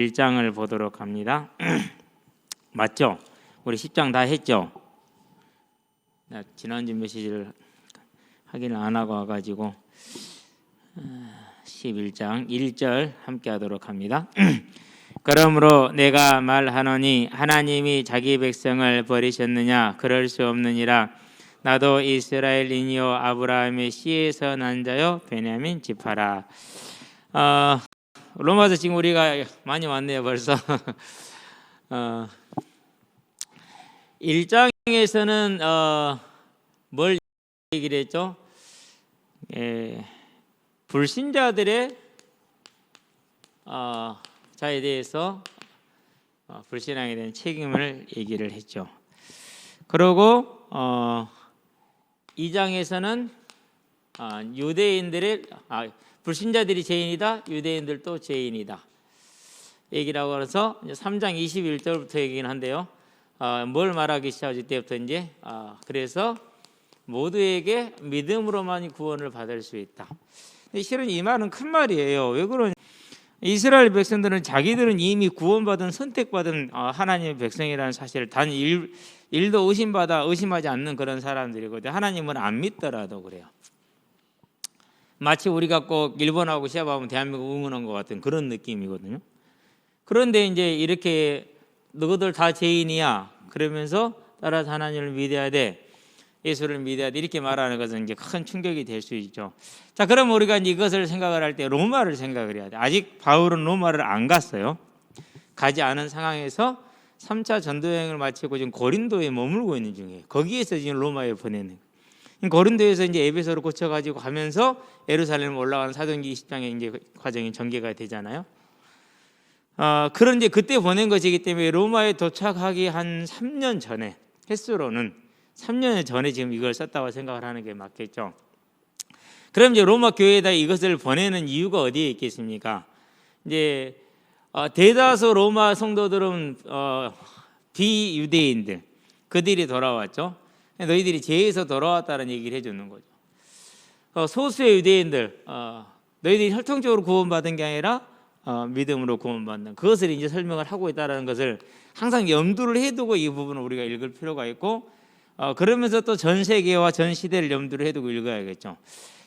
1장을 보도록 합니다. 맞죠? 우리 10장 다 했죠? 지난주 메시지를 확인을 안 하고 와가지고 11장 1절 함께 하도록 합니다. 그러므로 내가 말하노니 하나님이 자기 백성을 버리셨느냐? 그럴 수 없느니라. 나도 이스라엘인이요 아브라함의 씨에서 난 자요 베냐민 지파라. 로마서 지금 우리가 많이 왔네요 벌써. 1장에서는 뭘 얘기를 했죠? 불신자들의 자에 대해서 불신앙에 대한 책임을 얘기를 했죠. 그리고 2장에서는 유대인들의 불신자들이 죄인이다, 유대인들도 죄인이다 얘기라고 해서 3장 21절부터 얘기는 한데요. 뭘 말하기 시작하지 때부터 이제 그래서 모두에게 믿음으로만 구원을 받을 수 있다. 근데 실은 이 말은 큰 말이에요. 왜 그러냐? 이스라엘 백성들은 자기들은 이미 구원받은 선택받은 하나님의 백성이라는 사실을 단 일도 의심하지 않는 그런 사람들이거든요. 하나님을 안 믿더라도 그래요. 마치 우리가 꼭 일본하고 시합하면 대한민국 응원한 것 같은 그런 느낌이거든요. 그런데 이제 이렇게 너희들 다 죄인이야 그러면서 따라서 하나님을 믿어야 돼, 예수를 믿어야 돼 이렇게 말하는 것은 이제 큰 충격이 될 수 있죠. 자, 그럼 우리가 이것을 생각을 할 때 로마를 생각을 해야 돼. 아직 바울은 로마를 안 갔어요. 가지 않은 상황에서 3차 전도여행을 마치고 지금 고린도에 머물고 있는 중이에요. 거기에서 지금 로마에 보내는. 고린도에서 이제 에베소로 고쳐가지고 가면서 예루살렘 올라가는 사도행전 20장의 이제 과정이 전개가 되잖아요. 그런데 그때 보낸 것이기 때문에 로마에 도착하기 한 3년 전에, 횟수로는 3년 전에 지금 이걸 썼다고 생각을 하는 게 맞겠죠. 그럼 이제 로마 교회에다 이것을 보내는 이유가 어디에 있겠습니까? 이제 대다수 로마 성도들은 비유대인들, 그들이 돌아왔죠. 너희들이 죄에서 돌아왔다는 얘기를 해주는 거죠. 소수의 유대인들, 너희들이 혈통적으로 구원받은 게 아니라 믿음으로 구원받는, 그것을 이제 설명을 하고 있다는 것을 항상 염두를 해두고 이 부분을 우리가 읽을 필요가 있고, 그러면서 또 전 세계와 전 시대를 염두를 해두고 읽어야겠죠.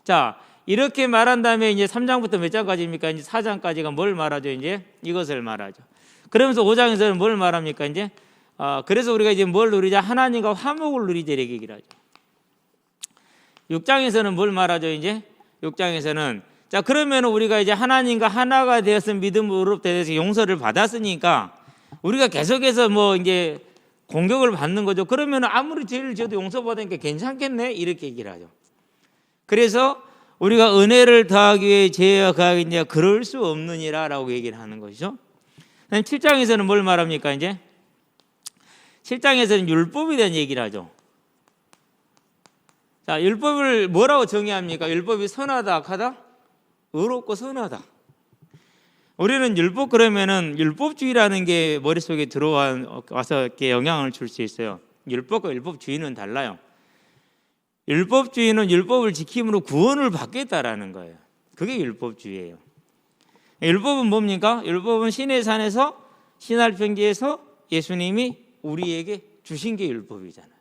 자, 이렇게 말한 다음에 이제 3장부터 몇 장까지입니까? 이제 4장까지가 뭘 말하죠? 이제 이것을 말하죠. 그러면서 5장에서는 뭘 말합니까? 이제 그래서 우리가 이제 뭘 누리자? 하나님과 화목을 누리자 이렇게 얘기를 하죠. 6장에서는 뭘 말하죠? 이제 6장에서는 자, 그러면 우리가 이제 하나님과 하나가 되었은 믿음으로 대해서 용서를 받았으니까 우리가 계속해서 뭐 이제 공격을 받는 거죠. 그러면 아무리 죄를 지어도 용서받으니까 괜찮겠네 이렇게 얘기를 하죠. 그래서 우리가 은혜를 더하기 위해 죄와 가하겠냐? 그럴 수 없느니라라고 얘기를 하는 것이죠. 7장에서는 뭘 말합니까? 이제 7장에서는 율법에 대한 얘기를 하죠. 자, 율법을 뭐라고 정의합니까? 율법이 선하다, 악하다? 의롭고 선하다. 우리는 율법 그러면은 율법주의라는 게 머릿속에 들어와서 이렇게 영향을 줄 수 있어요. 율법과 율법주의는 달라요. 율법주의는 율법을 지킴으로 구원을 받겠다라는 거예요. 그게 율법주의예요. 율법은 뭡니까? 율법은 시내 산에서 신할평지에서 예수님이 우리에게 주신 게 율법이잖아요.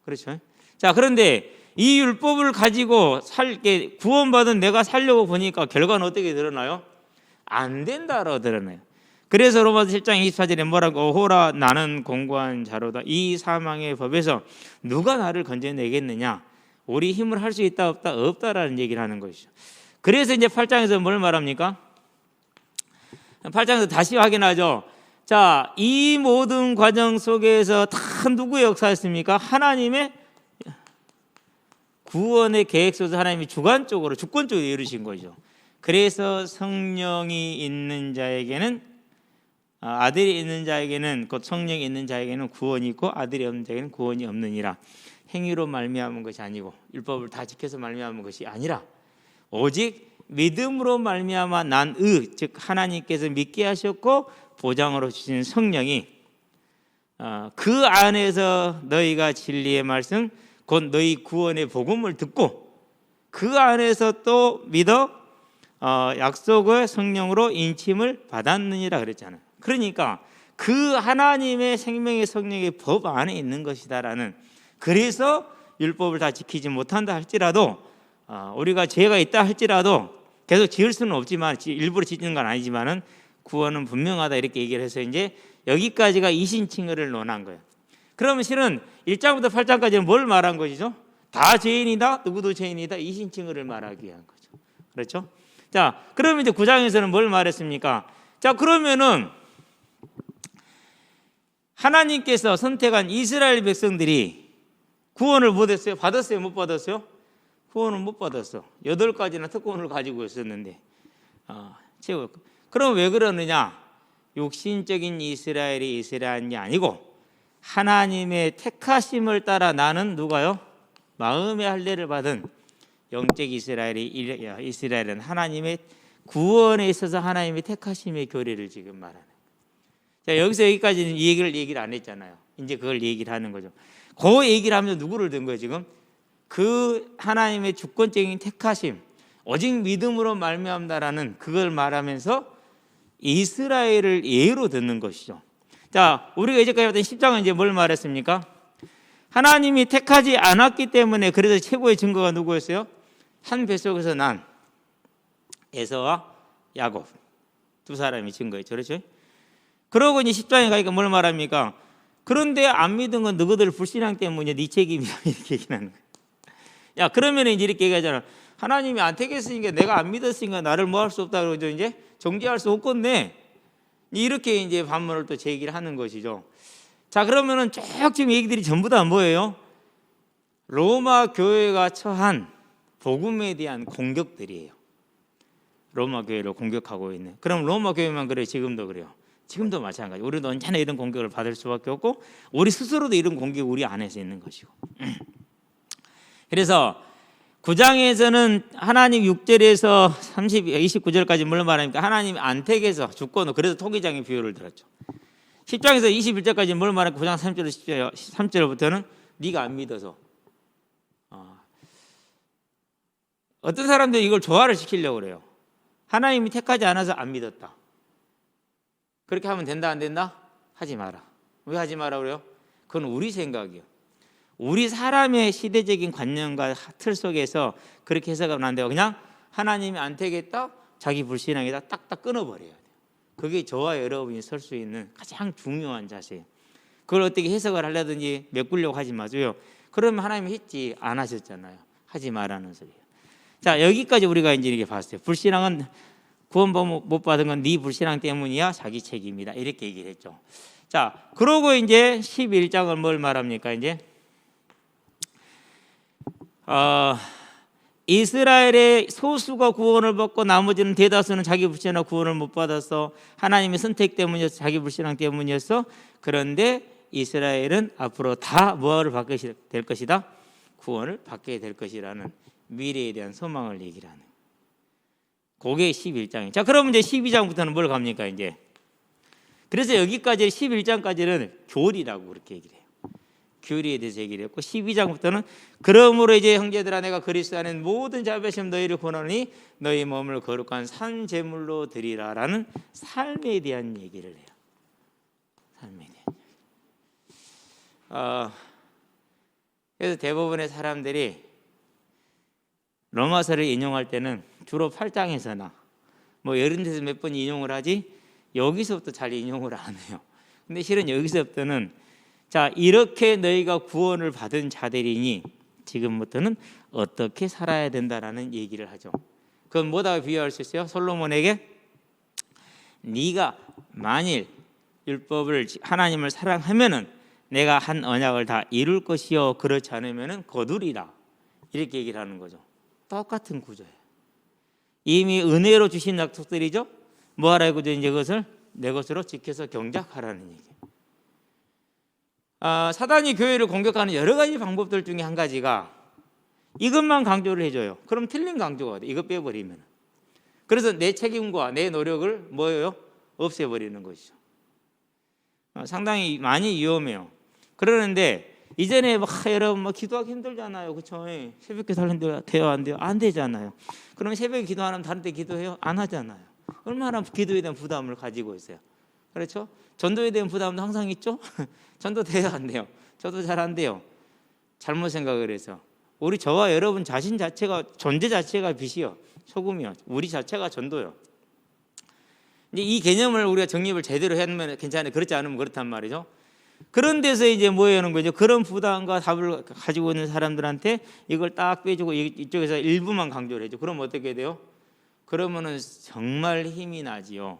그렇죠? 자, 그런데 이 율법을 가지고 살게 구원받은 내가 살려고 보니까 결과는 어떻게 드러나요? 안 된다라고 드러나요. 그래서 로마서 7장 24절에 뭐라고? 오호라 나는 공고한 자로다. 이 사망의 법에서 누가 나를 건져내겠느냐? 우리 힘을 할 수 있다 없다? 없다라는 얘기를 하는 것이죠. 그래서 이제 8장에서 뭘 말합니까? 8장에서 다시 확인하죠. 자, 이 모든 과정 속에서 다 누구의 역사였습니까? 하나님의 구원의 계획 속에서 하나님이 주권적으로 이루신 거죠. 그래서 성령이 있는 자에게는 아들이 있는 자에게는 곧 성령이 있는 자에게는 구원이 있고 아들이 없는 자에게는 구원이 없느니라. 행위로 말미암은 것이 아니고 율법을 다 지켜서 말미암은 것이 아니라 오직 믿음으로 말미암아 난 즉 하나님께서 믿게 하셨고 보장으로 주신 성령이 그 안에서 너희가 진리의 말씀 곧 너희 구원의 복음을 듣고 그 안에서 또 믿어 약속의 성령으로 인침을 받았느니라 그랬잖아요. 그러니까 그 하나님의 생명의 성령의 법 안에 있는 것이다라는, 그래서 율법을 다 지키지 못한다 할지라도 우리가 죄가 있다 할지라도 계속 지을 수는 없지만, 일부러 짓는 건 아니지만은 구원은 분명하다 이렇게 얘기를 해서 이제 여기까지가 이신칭의를 논한 거예요. 그러면 실은 1장부터 8장까지는 뭘 말한 것이죠? 다 죄인이다, 누구도 죄인이다, 이신칭의를 말하기 위한 거죠. 그렇죠? 자, 그러면 이제 9장에서는 뭘 말했습니까? 자, 그러면은 하나님께서 선택한 이스라엘 백성들이 구원을 못했어요? 받았어요? 못 받았어요? 구원은 못 받았어. 8가지나 특권을 가지고 있었는데 최고. 그럼 왜 그러느냐? 육신적인 이스라엘이 이스라엘이 아니고 하나님의 택하심을 따라 나는 누가요? 마음의 할례를 받은 영적 이스라엘은 하나님의 구원에 있어서 하나님의 택하심의 교리를 지금 말하는. 자, 여기서 여기까지는 이 얘기를 안 했잖아요. 이제 그걸 얘기를 하는 거죠. 그 얘기를 하면서 누구를 든 거예요 지금? 그 하나님의 주권적인 택하심, 오직 믿음으로 말미암다라는 그걸 말하면서 이스라엘을 예로 듣는 것이죠. 자, 우리가 이제까지 봤던 10장은 이제 뭘 말했습니까? 하나님이 택하지 않았기 때문에, 그래서 최고의 증거가 누구였어요? 한 뱃속에서 난 에서와 야곱 두 사람이 증거였죠. 그렇죠? 그러고 이제 10장에 가니까 뭘 말합니까? 그런데 안 믿은 건 너희들 불신앙 때문이야, 네 책임이야, 이렇게 얘기하는 거예요. 야, 그러면 이제 이렇게 얘기하잖아. 하나님이 안 택했으니까, 내가 안 믿었으니까 나를 뭐 할 수 없다 그러죠. 이제 정죄할 수 없겠네. 이렇게 이제 반문을 또 제기를 하는 것이죠. 자, 그러면은 쭉 지금 얘기들이 전부 다 뭐예요? 로마 교회가 처한 복음에 대한 공격들이에요. 로마 교회를 공격하고 있는. 그럼 로마 교회만 그래요? 지금도 그래요? 지금도 마찬가지. 우리도 언제나 이런 공격을 받을 수밖에 없고, 우리 스스로도 이런 공격이 우리 안에서 있는 것이고. 그래서 9장에서는 하나님 6절에서 29절까지 뭘 말합니까? 하나님 안택에서 주권을, 그래서 토기장의 비유를 들었죠. 10장에서 21절까지 뭘 말합니까? 9장 3절, 3절부터는 네가 안 믿어서. 어떤 사람들이 이걸 조화를 시키려고 그래요. 하나님이 택하지 않아서 안 믿었다. 그렇게 하면 된다 안 된다? 하지 마라. 왜 하지 마라 그래요? 그건 우리 생각이요. 우리 사람의 시대적인 관념과 틀 속에서 그렇게 해석하면 안 돼요. 그냥 하나님이 안 택했다, 자기 불신앙이다, 딱딱 끊어버려야 돼요. 그게 저와 여러분이 설 수 있는 가장 중요한 자세예요. 그걸 어떻게 해석을 하려든지 메꾸려고 하지 마세요. 그러면 하나님이 했지, 안 하셨잖아요. 하지 말라는 소리예요. 자, 여기까지 우리가 이제 이렇게 봤어요. 불신앙은 구원 못 받은 건 네 불신앙 때문이야, 자기 책임이다, 이렇게 얘기를 했죠. 자, 그러고 이제 11장은 뭘 말합니까? 이제 이스라엘의 소수가 구원을 받고 나머지는 대다수는 자기 불신앙 구원을 못 받았어. 하나님의 선택 때문이었어, 자기 불신앙 때문이었어. 그런데 이스라엘은 앞으로 다 뭐를 받게 될 것이다? 구원을 받게 될 것이라는 미래에 대한 소망을 얘기를 하는. 그게 11장이에요. 자, 그러면 이제 12장부터는 뭘 갑니까 이제? 그래서 여기까지 11장까지는 교리라고 그렇게 얘기를 해요. 교리에 대해서 얘기를 했고, 12장부터는 그러므로 이제 형제들아, 내가 그리스도 안에 모든 자비하심 너희를 권하니 너희 몸을 거룩한 산 제물로 드리라라는 삶에 대한 얘기를 해요. 삶에 대한. 그래서 대부분의 사람들이 로마서를 인용할 때는 주로 8장에서나 뭐 이런 데서 몇 번 인용을 하지, 여기서부터 잘 인용을 안 해요. 근데 실은 여기서부터는 자, 이렇게 너희가 구원을 받은 자들이니 지금부터는 어떻게 살아야 된다라는 얘기를 하죠. 그건 뭐다 비유할 수 있어요? 솔로몬에게 네가 만일 율법을, 하나님을 사랑하면은 내가 한 언약을 다 이룰 것이요, 그렇지 않으면은 거두리라, 이렇게 얘기를 하는 거죠. 똑같은 구조예요. 이미 은혜로 주신 약속들이죠. 뭐 하라고 이제 그것을 내 것으로 지켜서 경작하라는 얘기예요. 사단이 교회를 공격하는 여러 가지 방법들 중에 한 가지가 이것만 강조를 해줘요. 그럼 틀린 강조가 돼. 이거 빼버리면. 그래서 내 책임과 내 노력을 뭐예요? 없애버리는 것이죠. 상당히 많이 위험해요. 그러는데 이전에 여러분 기도하기 힘들잖아요, 그렇죠? 새벽에 살는데 돼요, 안 돼요? 안 되잖아요. 그러면 새벽에 기도하면 다른 때 기도해요? 안 하잖아요. 얼마나 기도에 대한 부담을 가지고 있어요. 그렇죠? 전도에 대한 부담도 항상 있죠. 전도 돼요, 안 돼요? 저도 잘 안 돼요. 잘못 생각을 해서. 우리 저와 여러분 자신 자체가, 존재 자체가 빛이요, 소금이요. 우리 자체가 전도요. 이제 이 개념을 우리가 정립을 제대로 하면 괜찮아요. 그렇지 않으면 그렇단 말이죠. 그런 데서 이제 뭐 하는 거죠? 그런 부담과 답을 가지고 있는 사람들한테 이걸 딱 빼주고 이쪽에서 일부만 강조를 해줘. 그럼 어떻게 돼요? 그러면은 정말 힘이 나지요.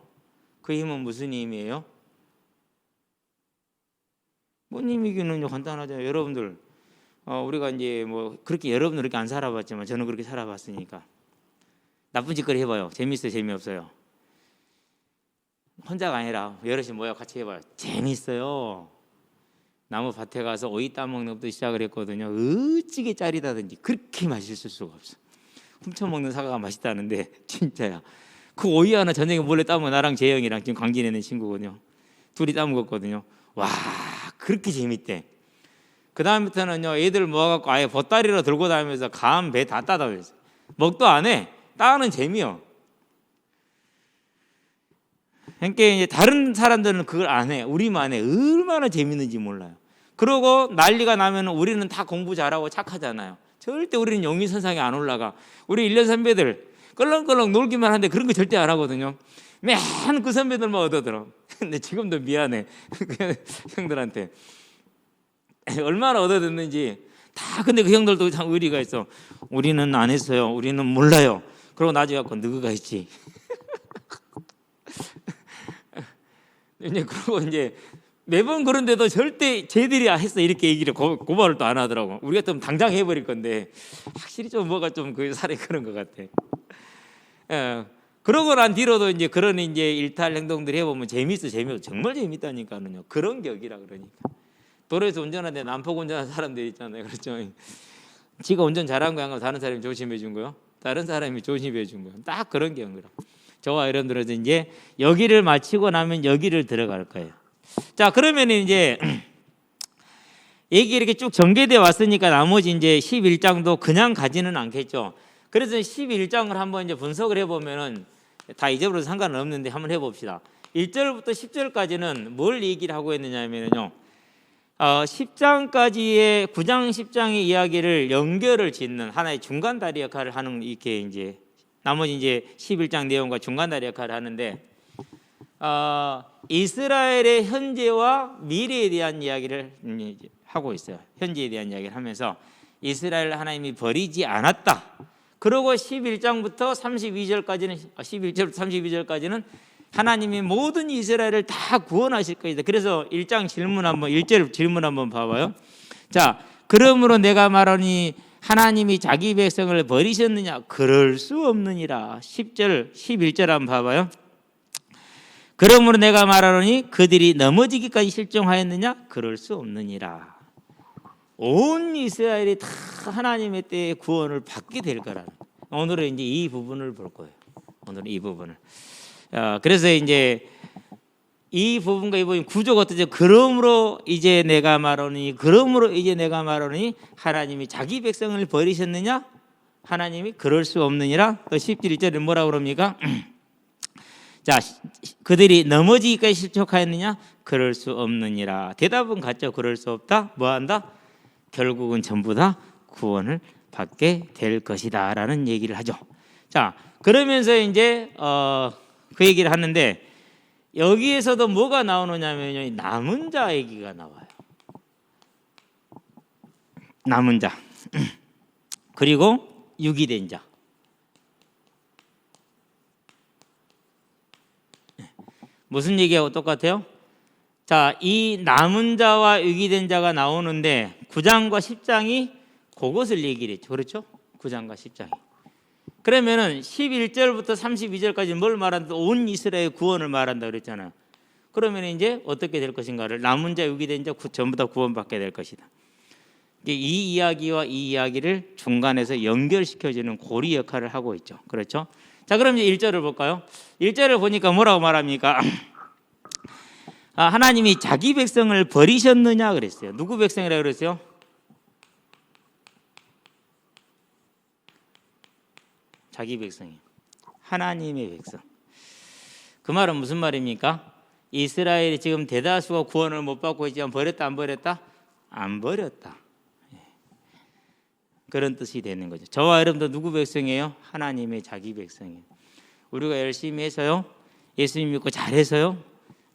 그 힘은 무슨 힘이에요? 뭔 힘이기는요, 간단하죠. 여러분들, 우리가 이제 뭐 그렇게 여러분들 그렇게 안 살아봤지만 저는 그렇게 살아봤으니까 나쁜 짓거리 해봐요. 재밌어요, 재미없어요? 혼자가 아니라 여럿이 모여 같이 해봐요. 재밌어요. 나무 밭에 가서 오이 따먹는 것부터 시작을 했거든요. 어찌게 짜리다든지 그렇게 맛있을 수가 없어. 훔쳐먹는 사과가 맛있다는데 진짜야. 그 오이 하나 저녁에 몰래 따먹어. 나랑 재영이랑 지금 광진에 있는 친구거든요. 둘이 따먹었거든요. 와, 그렇게 재밌대. 그 다음부터는요, 애들 모아갖고 아예 보따리로 들고 다니면서 감, 배 다 따다 그랬어요. 먹도 안 해. 따는 재미요. 그러니까 이제 다른 사람들은 그걸 안 해. 우리만 해. 얼마나 재밌는지 몰라요. 그러고 난리가 나면 우리는 다 공부 잘하고 착하잖아요. 절대 우리는 용의선상에 안 올라가. 우리 1년 선배들 껄렁껄렁 놀기만 하는데 그런 거 절대 안 하거든요. 맨 그 선배들만 얻어들어. 근데 지금도 미안해. 형들한테. 얼마나 얻어듣는지 다. 근데 그 형들도 참 의리가 있어. 우리는 안 했어요. 우리는 몰라요. 그러고 나중에 갖고 너가 했지. 이제 그러고 이제 매번 그런데도 절대 쟤들이 했어 이렇게 얘기를 고발을 또 안 하더라고. 우리가 좀 당장 해버릴 건데 확실히 좀 뭐가 좀 그 살이 그런 것 같아. 예. 그러고 난 뒤로도 이제 그런 이제 일탈 행동들 해보면 재밌어. 정말 재밌다니까는요. 그런 격이라. 그러니까 도로에서 운전하는데 난폭 운전하는 사람들 있잖아요. 그렇죠? 지가 운전 잘한 거야, 다른 사람이 조심해 준 거요? 다른 사람이 조심해 준 거요. 딱 그런 경우라. 저와 여러분들은 이제 여기를 마치고 나면 여기를 들어갈 거예요. 자, 그러면 이제 얘기 이렇게 쭉 전개돼 왔으니까 나머지 이제 11장도 그냥 가지는 않겠죠. 그래서 11장을 한번 이제 분석을 해보면은 다 잊어버려도 상관은 없는데 한번 해봅시다. 1절부터 10절까지는 뭘 얘기를 하고 있느냐면요. 10장까지의 9장 10장의 이야기를 연결을 짓는 하나의 중간다리 역할을 하는, 이렇게 이제 나머지 이제 11장 내용과 중간다리 역할을 하는데, 이스라엘의 현재와 미래에 대한 이야기를 하고 있어요. 현재에 대한 이야기를 하면서 이스라엘 하나님이 버리지 않았다. 그리고 11장부터 32절까지는 11절부터 32절까지는 하나님이 모든 이스라엘을 다 구원하실 것이다. 그래서 1장 질문 한번 1절 질문 한번 봐봐요. 자, 그러므로 내가 말하니 하나님이 자기 백성을 버리셨느냐? 그럴 수 없느니라. 10절 11절 한번 봐봐요. 그러므로 내가 말하노니 그들이 넘어지기까지 실종하였느냐? 그럴 수 없느니라. 온 이스라엘이 다 하나님의 때에 구원을 받게 될 거라는. 오늘은 이제 이 부분을 볼 거예요. 오늘은 이 부분을. 그래서 이제 이 부분과 이 부분 구조가 어떠죠? 그러므로 이제 내가 말하니 하나님이 자기 백성을 버리셨느냐? 하나님이 그럴 수 없느니라. 또 11절에 뭐라고 그럽니까? 자, 그들이 넘어지기까지 실족하였느냐? 그럴 수 없느니라. 대답은 같죠. 그럴 수 없다. 뭐 한다? 결국은 전부 다 구원을 받게 될 것이다 라는 얘기를 하죠. 자, 그러면서 이제 그 얘기를 하는데, 여기에서도 뭐가 나오느냐면요, 남은 자 얘기가 나와요. 남은 자 그리고 유기된 자. 무슨 얘기하고 똑같아요? 자, 이 남은 자와 유기된 자가 나오는데 9장과 10장이 그것을 얘기를 했죠. 그렇죠? 9장과 10장이. 그러면은 11절부터 32절까지 뭘 말한다? 온 이스라엘 구원을 말한다 그랬잖아요. 그러면 이제 어떻게 될 것인가를, 남은 자, 유기된 자 전부 다 구원받게 될 것이다. 이 이야기와 이 이야기를 중간에서 연결시켜주는 고리 역할을 하고 있죠. 그렇죠? 자, 그럼 이제 1절을 볼까요? 1절을 보니까 뭐라고 말합니까? 하나님이 자기 백성을 버리셨느냐 그랬어요. 누구 백성이라고 그랬어요? 자기 백성이, 하나님의 백성. 그 말은 무슨 말입니까? 이스라엘이 지금 대다수가 구원을 못 받고 있지만 버렸다 안 버렸다? 안 버렸다. 그런 뜻이 되는 거죠. 저와 여러분도 누구 백성이에요? 하나님의 자기 백성이에요. 우리가 열심히 해서요? 예수님 믿고 잘해서요?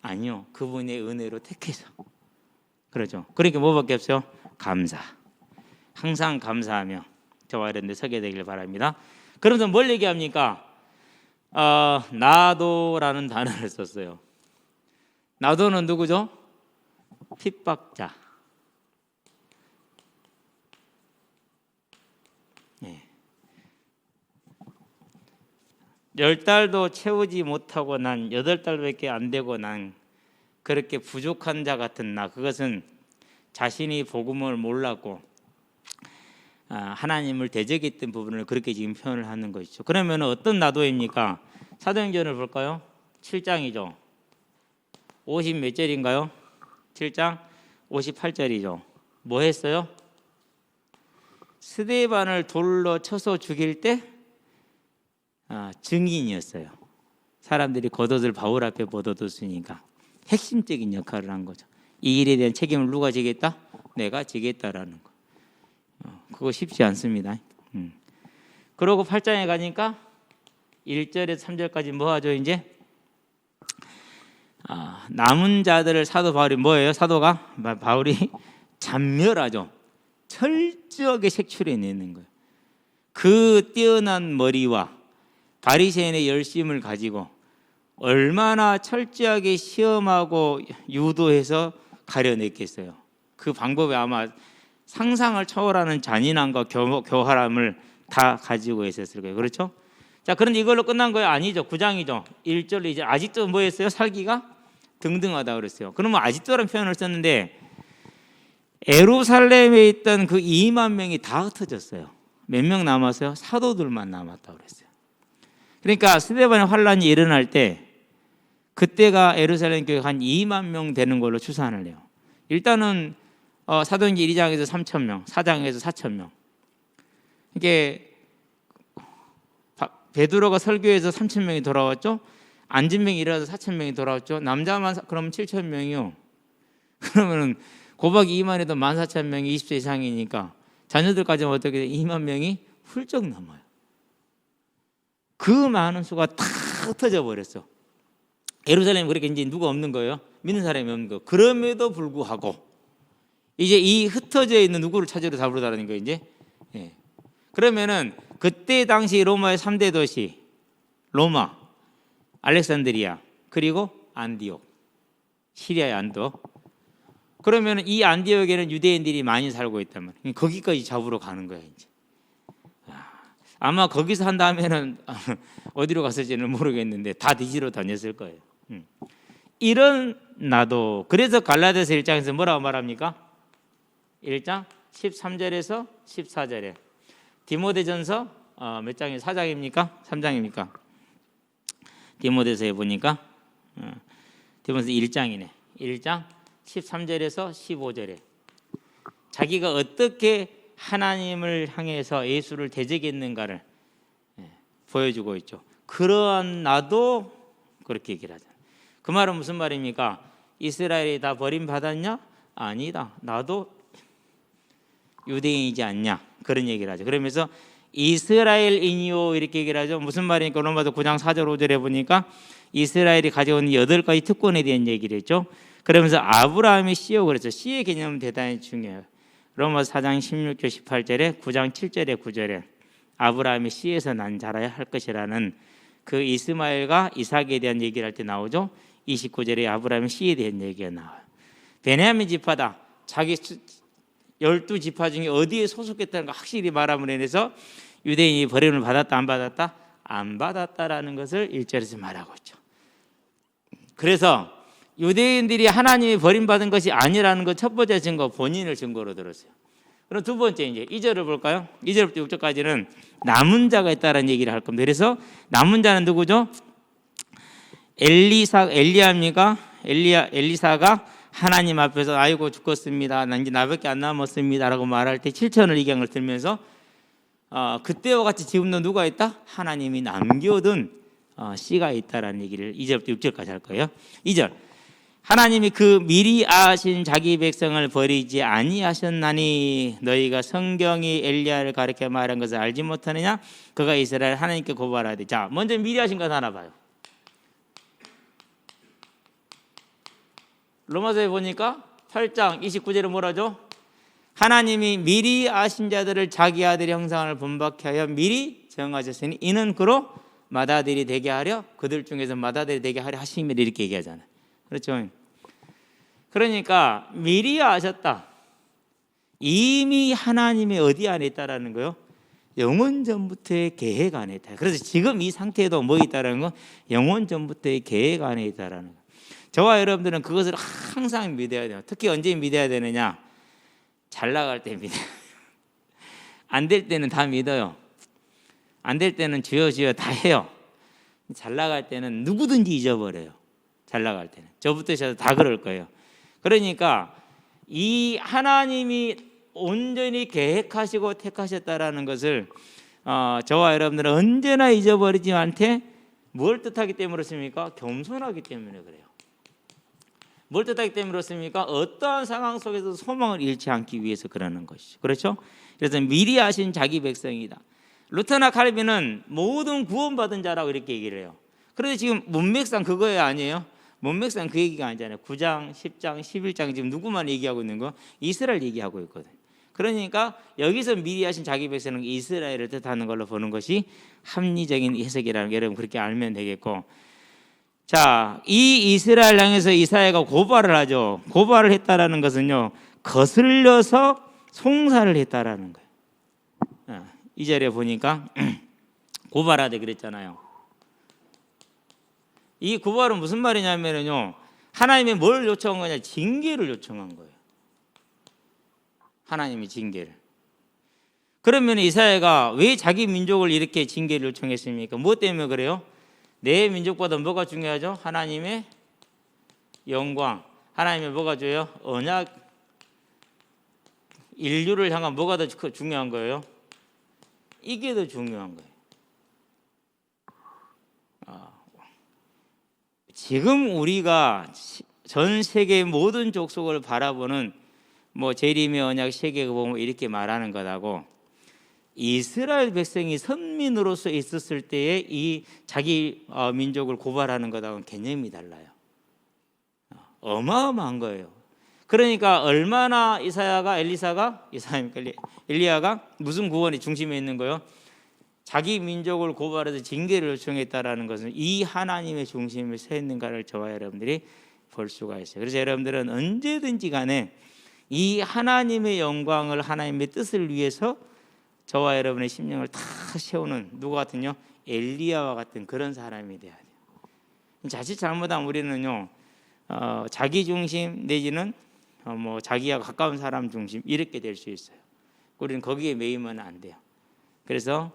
아니요. 그분의 은혜로 택해서. 그렇죠. 그러니까 뭐밖에 없어요? 감사. 항상 감사하며 저와 여러분들 서게 되길 바랍니다. 그러면서 뭘 얘기합니까? 나도라는 단어를 썼어요. 나도는 누구죠? 핍박자. 예. 10달도 채우지 못하고 난 8달밖에 안 되고 난 그렇게 부족한 자 같은 나, 그것은 자신이 복음을 몰랐고 하나님을 대적했던 부분을 그렇게 지금 표현을 하는 것이죠. 그러면 어떤 나도입니까? 사도행전을 볼까요? 7장이죠. 50 몇 절인가요? 7장 58절이죠. 뭐 했어요? 스데반을 돌로 쳐서 죽일 때 증인이었어요. 사람들이 겉옷을 바울 앞에 벗어뒀으니까 핵심적인 역할을 한 거죠. 이 일에 대한 책임을 누가 지겠다? 내가 지겠다라는 거. 그거 쉽지 않습니다. 그러고 8장에 가니까 1절에서 3절까지 뭐 하죠? 이제 남은 자들을 사도 바울이 뭐예요? 사도가 바울이 잔멸하죠. 철저하게 색출해내는 거예요. 그 뛰어난 머리와 바리새인의 열심을 가지고 얼마나 철저하게 시험하고 유도해서 가려냈겠어요. 그 방법이 아마 상상을 초월하는 잔인함과 교활함을 다 가지고 있었을 거예요. 그렇죠? 자, 그런데 이걸로 끝난 거예요? 아니죠. 9장이죠. 1절로 이제 아직도 뭐 했어요? 살기가 등등하다 그랬어요. 그러면 아직도라는 표현을 썼는데 예루살렘에 있던 그 2만 명이 다 흩어졌어요. 몇 명 남았어요? 사도들만 남았다 그랬어요. 그러니까 스데반의 환란이 일어날 때 그때가 예루살렘 교회 한 2만 명 되는 걸로 추산을 해요. 일단은 사도행전 2장에서 3천 명, 4장에서 4천 명. 이게 베드로가 설교해서 3천 명이 돌아왔죠. 안진병이 일어나서 4천 명이 돌아왔죠. 남자만 그러면 7천 명이요. 그러면은 고박 2만 해도 14,000명이 20세 이상이니까 자녀들까지는 어떻게 돼? 2만 명이 훌쩍 넘어요. 그 많은 수가 다 흩어져 버렸어. 예루살렘에 그렇게 이제 누가 없는 거예요. 믿는 사람이 없는 거. 그럼에도 불구하고 이제 이 흩어져 있는 누구를 찾으러 잡으러다라는 거예요. 이제. 예. 그러면은 그때 당시 로마의 3대 도시 로마, 알렉산드리아, 그리고 안디옥, 시리아의 안디옥. 그러면 이 안디옥에는 유대인들이 많이 살고 있단 말이에요. 거기까지 잡으러 가는 거예요. 이제. 아마 거기서 한 다음에는 어디로 갔을지는 모르겠는데 다 뒤지러 다녔을 거예요. 이런 나도. 그래서 갈라디아서 1장에서 뭐라고 말합니까? 1장 13절에서 14절에 디모데전서 몇 장이 4장입니까? 3장입니까? 디모데서에 보니까 디모데서 1장이네. 1장 13절에서 15절에 자기가 어떻게 하나님을 향해서 예수를 대적했는가를 보여주고 있죠. 그러한 나도 그렇게 얘기를 하잖아요. 그 말은 무슨 말입니까? 이스라엘이 다 버림받았냐? 아니다. 나도 유대인이지 않냐? 그런 얘기를 하죠. 그러면서 이스라엘인이요 이렇게 얘기를 하죠. 무슨 말이니까 로마서 9장 4절 5절에 보니까 이스라엘이 가져온 8가지 특권에 대한 얘기를 했죠. 그러면서 아브라함의 씨요 그랬죠. 씨의 개념은 대단히 중요해요. 로마서 4장 16절 18절에 9장 7절에 9절에 아브라함의 씨에서 난 자라야 할 것이라는 그 이스마엘과 이삭에 대한 얘기를 할 때 나오죠. 29절에 아브라함의 씨에 대한 얘기가 나와요. 베냐민 지파다. 자기 12지파 중에 어디에 소속했다는 거 확실히 말함으로 인해서 유대인이 버림을 받았다 안 받았다? 안 받았다라는 것을 1절에서 말하고 있죠. 그래서 유대인들이 하나님이 버림받은 것이 아니라는 것 첫 번째 증거, 본인을 증거로 들었어요. 그럼 두 번째 이제 2절을 볼까요? 2절부터 6절까지는 남은 자가 있다라는 얘기를 할 겁니다. 그래서 남은 자는 누구죠? 엘리야입니까? 엘리사가 하나님 앞에서 아이고 죽었습니다. 난 이제 나밖에 안 남았습니다라고 말할 때 7천을 이경을 들면서 그때와 같이 지금도 누가 있다? 하나님이 남겨둔 씨가 있다라는 얘기를 2절부터 6절까지 할 거예요. 2절 하나님이 그 미리 아신 자기 백성을 버리지 아니하셨나니 너희가 성경이 엘리야를 가리켜 말한 것을 알지 못하느냐? 그가 이스라엘 하나님께 고발하되. 자, 먼저 미리 하신 것 하나 봐요. 로마서에 보니까 8장 29절에 뭐라죠? 하나님이 미리 아신 자들을 자기 아들의 형상을 본받게 하여 미리 정하셨으니 이는 그로 맏아들이 되게 하려, 그들 중에서 맏아들이 되게 하려 하심이라, 이렇게 얘기하잖아요. 그렇죠? 그러니까 미리 아셨다. 이미 하나님의 어디 안에 있다라는 거요? 영원 전부터의 계획 안에 있다. 그래서 지금 이 상태에도 뭐 있다라는 거? 영원 전부터의 계획 안에 있다라는 거. 저와 여러분들은 그것을 항상 믿어야 돼요. 특히 언제 믿어야 되느냐? 잘 나갈 때 믿어요. 안 될 때는 다 믿어요. 안 될 때는 주여 주여 다 해요. 잘 나갈 때는 누구든지 잊어버려요. 잘 나갈 때는. 저부터 해서 다 그럴 거예요. 그러니까 이 하나님이 온전히 계획하시고 택하셨다라는 것을 저와 여러분들은 언제나 잊어버리지 않되, 뭘 뜻하기 때문에 그렇습니까? 겸손하기 때문에 그래요. 뭘 뜻하기 때문에 그렇습니까? 어떠한 상황 속에서 소망을 잃지 않기 위해서 그러는 것이죠. 그렇죠? 그래서 미리 하신 자기 백성이다. 루터나 칼빈은 모든 구원받은 자라고 이렇게 얘기를 해요. 그런데 지금 문맥상 그거예요, 아니에요? 문맥상 그 얘기가 아니잖아요. 9장, 10장, 11장 지금 누구만 얘기하고 있는 거? 이스라엘 얘기하고 있거든. 그러니까 여기서 미리 하신 자기 백성은 이스라엘을 뜻하는 걸로 보는 것이 합리적인 해석이라는 게, 여러분 그렇게 알면 되겠고. 자, 이 이스라엘 향해서 이사야가 고발을 하죠. 고발을 했다라는 것은요, 거슬려서 송사를 했다라는 거예요. 이 자리에 보니까 고발하되 그랬잖아요. 이 고발은 무슨 말이냐면요, 하나님이 뭘 요청한 거냐? 징계를 요청한 거예요. 하나님이 징계를. 그러면 이사야가 왜 자기 민족을 이렇게 징계를 요청했습니까? 무엇 때문에 그래요? 내 민족보다 뭐가 중요하죠? 하나님의 영광. 하나님의 뭐가 줘요? 언약. 인류를 향한 뭐가 더 중요한 거예요? 이게 더 중요한 거예요. 지금 우리가 전 세계 모든 족속을 바라보는 뭐 재림의 언약 세계가 보면 이렇게 말하는 것하고, 이스라엘 백성이 선민으로서 있었을 때에 이 자기 민족을 고발하는 것하고는 개념이 달라요. 어마어마한 거예요. 그러니까 얼마나 엘리야가 무슨 구원이 중심에 있는 거예요? 자기 민족을 고발해서 징계를 요청했다라는 것은 이 하나님의 중심에 서 있는가를 저와 여러분들이 볼 수가 있어요. 그래서 여러분들은 언제든지 간에 이 하나님의 영광을, 하나님의 뜻을 위해서 저와 여러분의 심령을 다 세우는, 누구 같은요? 엘리야와 같은 그런 사람이 돼야 돼요. 자칫 잘못하면 우리는요, 자기 중심 내지는 뭐 자기와 가까운 사람 중심, 이렇게 될 수 있어요. 우리는 거기에 매이면 안 돼요. 그래서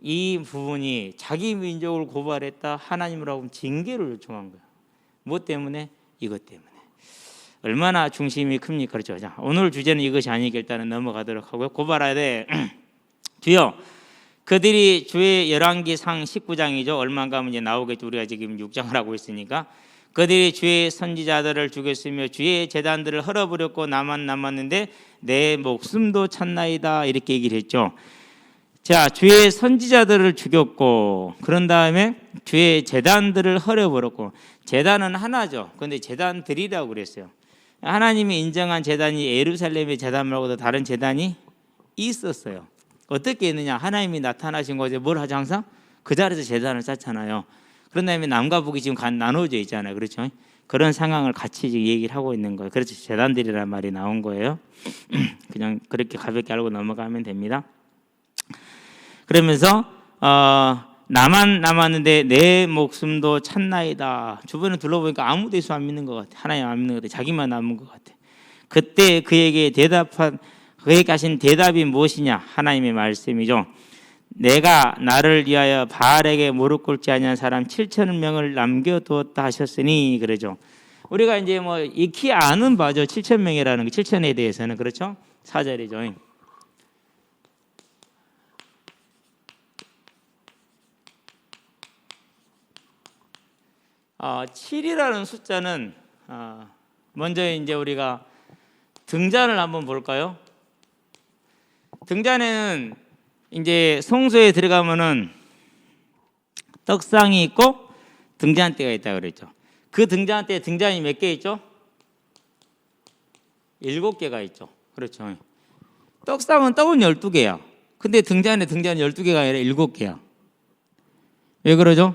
이 부분이 자기 민족을 고발했다, 하나님으로 하면 징계를 요청한 거예요. 무엇 때문에? 이것 때문에. 얼마나 중심이 큽니까? 그렇죠. 자, 오늘 주제는 이것이 아니니까 일단은 넘어가도록 하고요. 고발하되 주여, 그들이 주의 열왕기상 19장이죠. 얼마 안 가면 이제 나오겠죠. 우리가 지금 6장을 하고 있으니까. 그들이 주의 선지자들을 죽였으며 주의 제단들을 헐어버렸고 나만 남았는데 내 목숨도 찾나이다, 이렇게 얘기를 했죠. 자, 주의 선지자들을 죽였고, 그런 다음에 주의 제단들을 헐어버렸고. 제단은 하나죠. 그런데 제단들이라고 그랬어요. 하나님이 인정한 제단이 예루살렘의 제단 말고도 다른 제단이 있었어요. 어떻게 했느냐? 하나님이 나타나신 거죠. 뭘 하죠? 항상 그 자리에서 제단을 쌓잖아요. 그런 다음에 남과 북이 지금 나눠져 있잖아요. 그렇죠? 그런 상황을 같이 얘기를 하고 있는 거예요. 그래서 제단들이라는 말이 나온 거예요. 그냥 그렇게 가볍게 알고 넘어가면 됩니다. 그러면서 나만 남았는데 내 목숨도 찾나이다. 주변을 둘러보니까 아무도 예수 안 믿는 것 같아. 하나님 안 믿는 것 같아. 자기만 남은 것 같아. 그때 그에게 하신 대답이 무엇이냐? 하나님의 말씀이죠. 내가 나를 위하여 바알에게 무릎 꿇지 아니한 사람 7,000명을 남겨두었다 하셨으니, 그러죠. 우리가 이제 뭐 익히 아는 바죠. 7,000명이라는 게, 7,000에 대해서는. 그렇죠? 4절이죠. 아, 7이라는 숫자는 먼저 이제 우리가 등잔을 한번 볼까요? 등잔에는 이제 성소에 들어가면은 떡상이 있고 등잔대가 있다 그랬죠. 그 등잔대에 등잔이 몇 개 있죠? 7개가 있죠. 그렇죠. 떡상은 떡은 12개야. 근데 등잔에 등잔이 12개가 아니라 7개야. 왜 그러죠?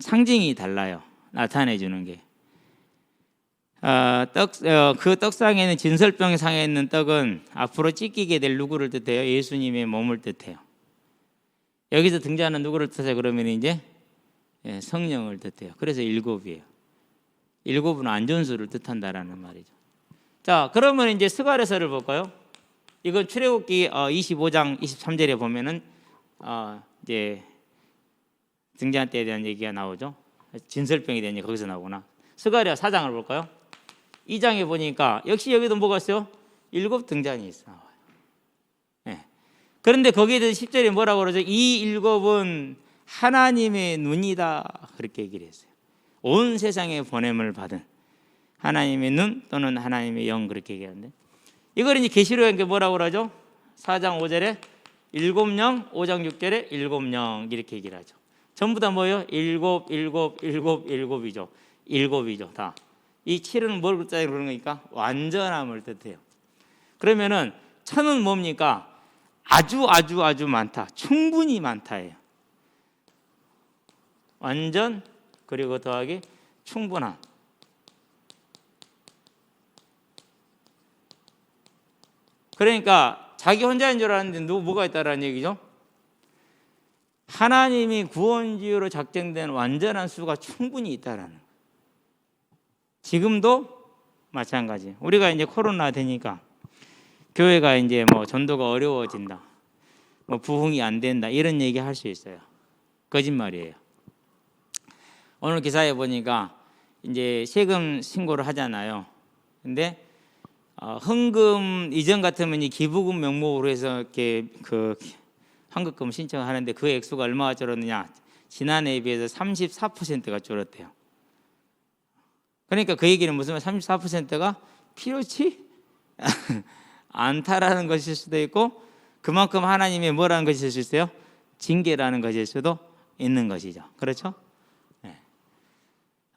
상징이 달라요. 나타내 주는 게. 그 떡상에는 진설병 상에 있는 떡은 앞으로 찢기게 될 누구를 뜻해요? 예수님의 몸을 뜻해요. 여기서 등장하는 누구를 뜻해요? 그러면 이제 성령을 뜻해요. 그래서 7이에요. 7은 안전수를 뜻한다라는 말이죠. 자, 그러면 이제 스가랴서를 볼까요? 이건 출애굽기 25장 23절에 보면은 이제 등잔 때에 대한 얘기가 나오죠. 진설병에 대한 얘기 거기서 나오구나. 스가랴 4장을 볼까요? 2장에 보니까 역시 여기도 뭐가 있어요? 7 등잔이 있어 나와요. 네. 그런데 거기에 대해서 10절에 뭐라고 그러죠? 이 7은 하나님의 눈이다 그렇게 얘기를 했어요. 온 세상에 보냄을 받은 하나님의 눈 또는 하나님의 영 그렇게 얘기하는데 이걸 이제 계시록에 뭐라고 그러죠? 4장 5절에 7영, 5장 6절에 7영 이렇게 얘기를 하죠. 전부 다 뭐예요? 7, 7, 7, 7이죠. 7이죠. 다. 이 7은 뭘 뜻하는 그런 거니까 완전함을 뜻해요. 그러면은 천은 뭡니까? 아주 많다. 충분히 많다예요. 완전 그리고 더하기 충분한. 그러니까 자기 혼자인 줄 알았는데 뭐가 있다라는 얘기죠? 하나님이 구원주의로 작정된 완전한 수가 충분히 있다라는 거예요. 지금도 마찬가지. 우리가 이제 코로나 되니까 교회가 이제 뭐 전도가 어려워진다, 뭐 부흥이 안 된다 이런 얘기 할 수 있어요. 거짓말이에요. 오늘 기사에 보니까 이제 세금 신고를 하잖아요. 근데 헌금 이전 같으면 이 기부금 명목으로 해서 이렇게 그 환급금 신청을 하는데 그 액수가 얼마가 줄었느냐? 지난해에 비해서 34%가 줄었대요. 그러니까 그 얘기는 무슨 말? 34%가 필요치 않다라는 것일 수도 있고 그만큼 하나님의 뭐라는 것일 수 있어요? 징계라는 것일 수도 있는 것이죠. 그렇죠? 네.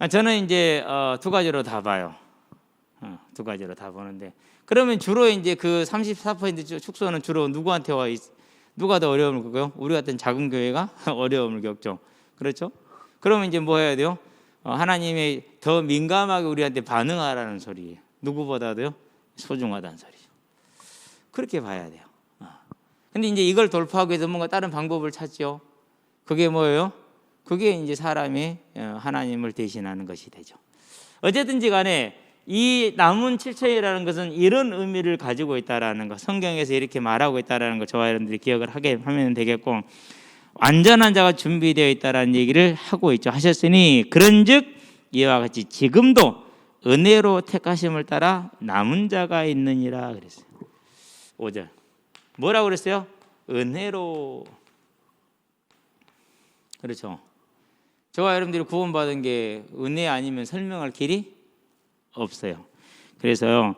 저는 이제 두 가지로 다 봐요. 두 가지로 다 보는데 그러면 주로 이제 그 34% 축소는 주로 누구한테 와 있? 누가 더 어려움을 겪어요? 우리 같은 작은 교회가 어려움을 겪죠. 그렇죠? 그러면 이제 뭐 해야 돼요? 하나님이 더 민감하게 우리한테 반응하라는 소리예요. 누구보다도요? 소중하다는 소리죠. 그렇게 봐야 돼요. 근데 이제 이걸 돌파하기 위해서 뭔가 다른 방법을 찾죠. 그게 뭐예요? 그게 이제 사람이 하나님을 대신하는 것이 되죠. 어쨌든지 간에 이 남은 7천이라는 것은 이런 의미를 가지고 있다라는 것, 성경에서 이렇게 말하고 있다라는 것, 저와 여러분들이 기억을 하게 하면 되겠고, 완전한 자가 준비되어 있다라는 얘기를 하고 있죠. 하셨으니 그런즉 이와 같이 지금도 은혜로 택하심을 따라 남은 자가 있느니라 그랬어요. 5절 뭐라고 그랬어요? 은혜로. 그렇죠. 저와 여러분들이 구원받은 게 은혜 아니면 설명할 길이 없어요. 그래서요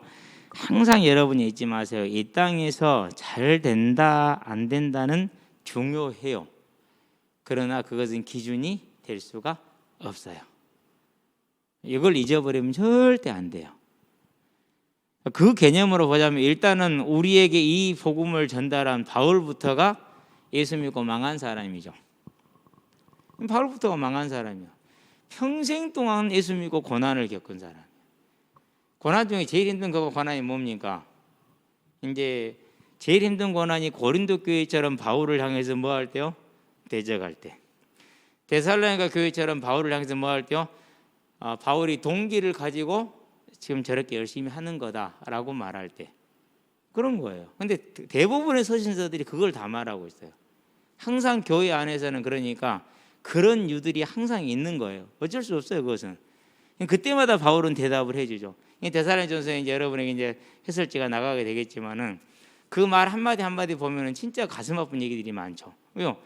항상 여러분이 잊지 마세요. 이 땅에서 잘 된다 안 된다는 중요해요. 그러나 그것은 기준이 될 수가 없어요. 이걸 잊어버리면 절대 안 돼요. 그 개념으로 보자면 일단은 우리에게 이 복음을 전달한 바울부터가 예수 믿고 망한 사람이죠. 바울부터가 망한 사람이야. 평생 동안 예수 믿고 고난을 겪은 사람. 고난 중에 제일 힘든 그 고난이 뭡니까? 이제 제일 힘든 고난이 고린도 교회처럼 바울을 향해서 뭐 할 때요? 대적할 때. 데살로니가 교회처럼 바울을 향해서 뭐 할 때요? 바울이 동기를 가지고 지금 저렇게 열심히 하는 거다라고 말할 때. 그런 거예요. 근데 대부분의 서신서들이 그걸 다 말하고 있어요. 항상 교회 안에서는 그러니까 그런 유들이 항상 있는 거예요. 어쩔 수 없어요, 그것은. 그때마다 바울은 대답을 해주죠. 데살로니가전서에 이제 여러분에게 이제 해설지가 나가게 되겠지만은 그 말 한마디 한마디 보면은 진짜 가슴 아픈 얘기들이 많죠. 왜요?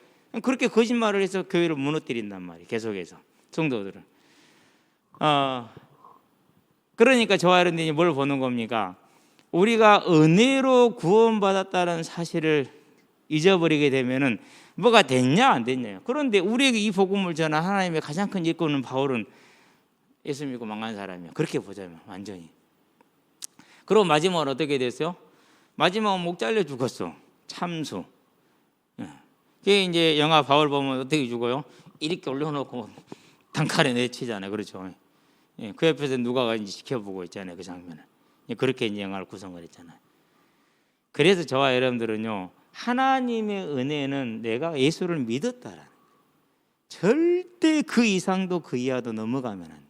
그렇게 거짓말을 해서 교회를 무너뜨린단 말이에요. 계속해서 성도들은. 그러니까 저와 여러분들이 뭘 보는 겁니까? 우리가 은혜로 구원받았다는 사실을 잊어버리게 되면은 뭐가 됐냐 안 됐냐. 그런데 우리에게 이 복음을 전한 하나님의 가장 큰 일꾼은 바울은 예수 믿고 망한 사람이야. 그렇게 보자면 완전히. 그리고 마지막으로 어떻게 됐어요? 마지막은 목 잘려 죽었어. 참수. 그게 이제 영화 바울 보면 어떻게 죽어요? 이렇게 올려놓고 단칼에 내치잖아요. 그렇죠? 그 옆에서 누가 이제 지켜보고 있잖아요. 그 장면을. 그렇게 이제 영화를 구성을 했잖아요. 그래서 저와 여러분들은요, 하나님의 은혜는 내가 예수를 믿었다라는, 절대 그 이상도 그 이하도 넘어가면 안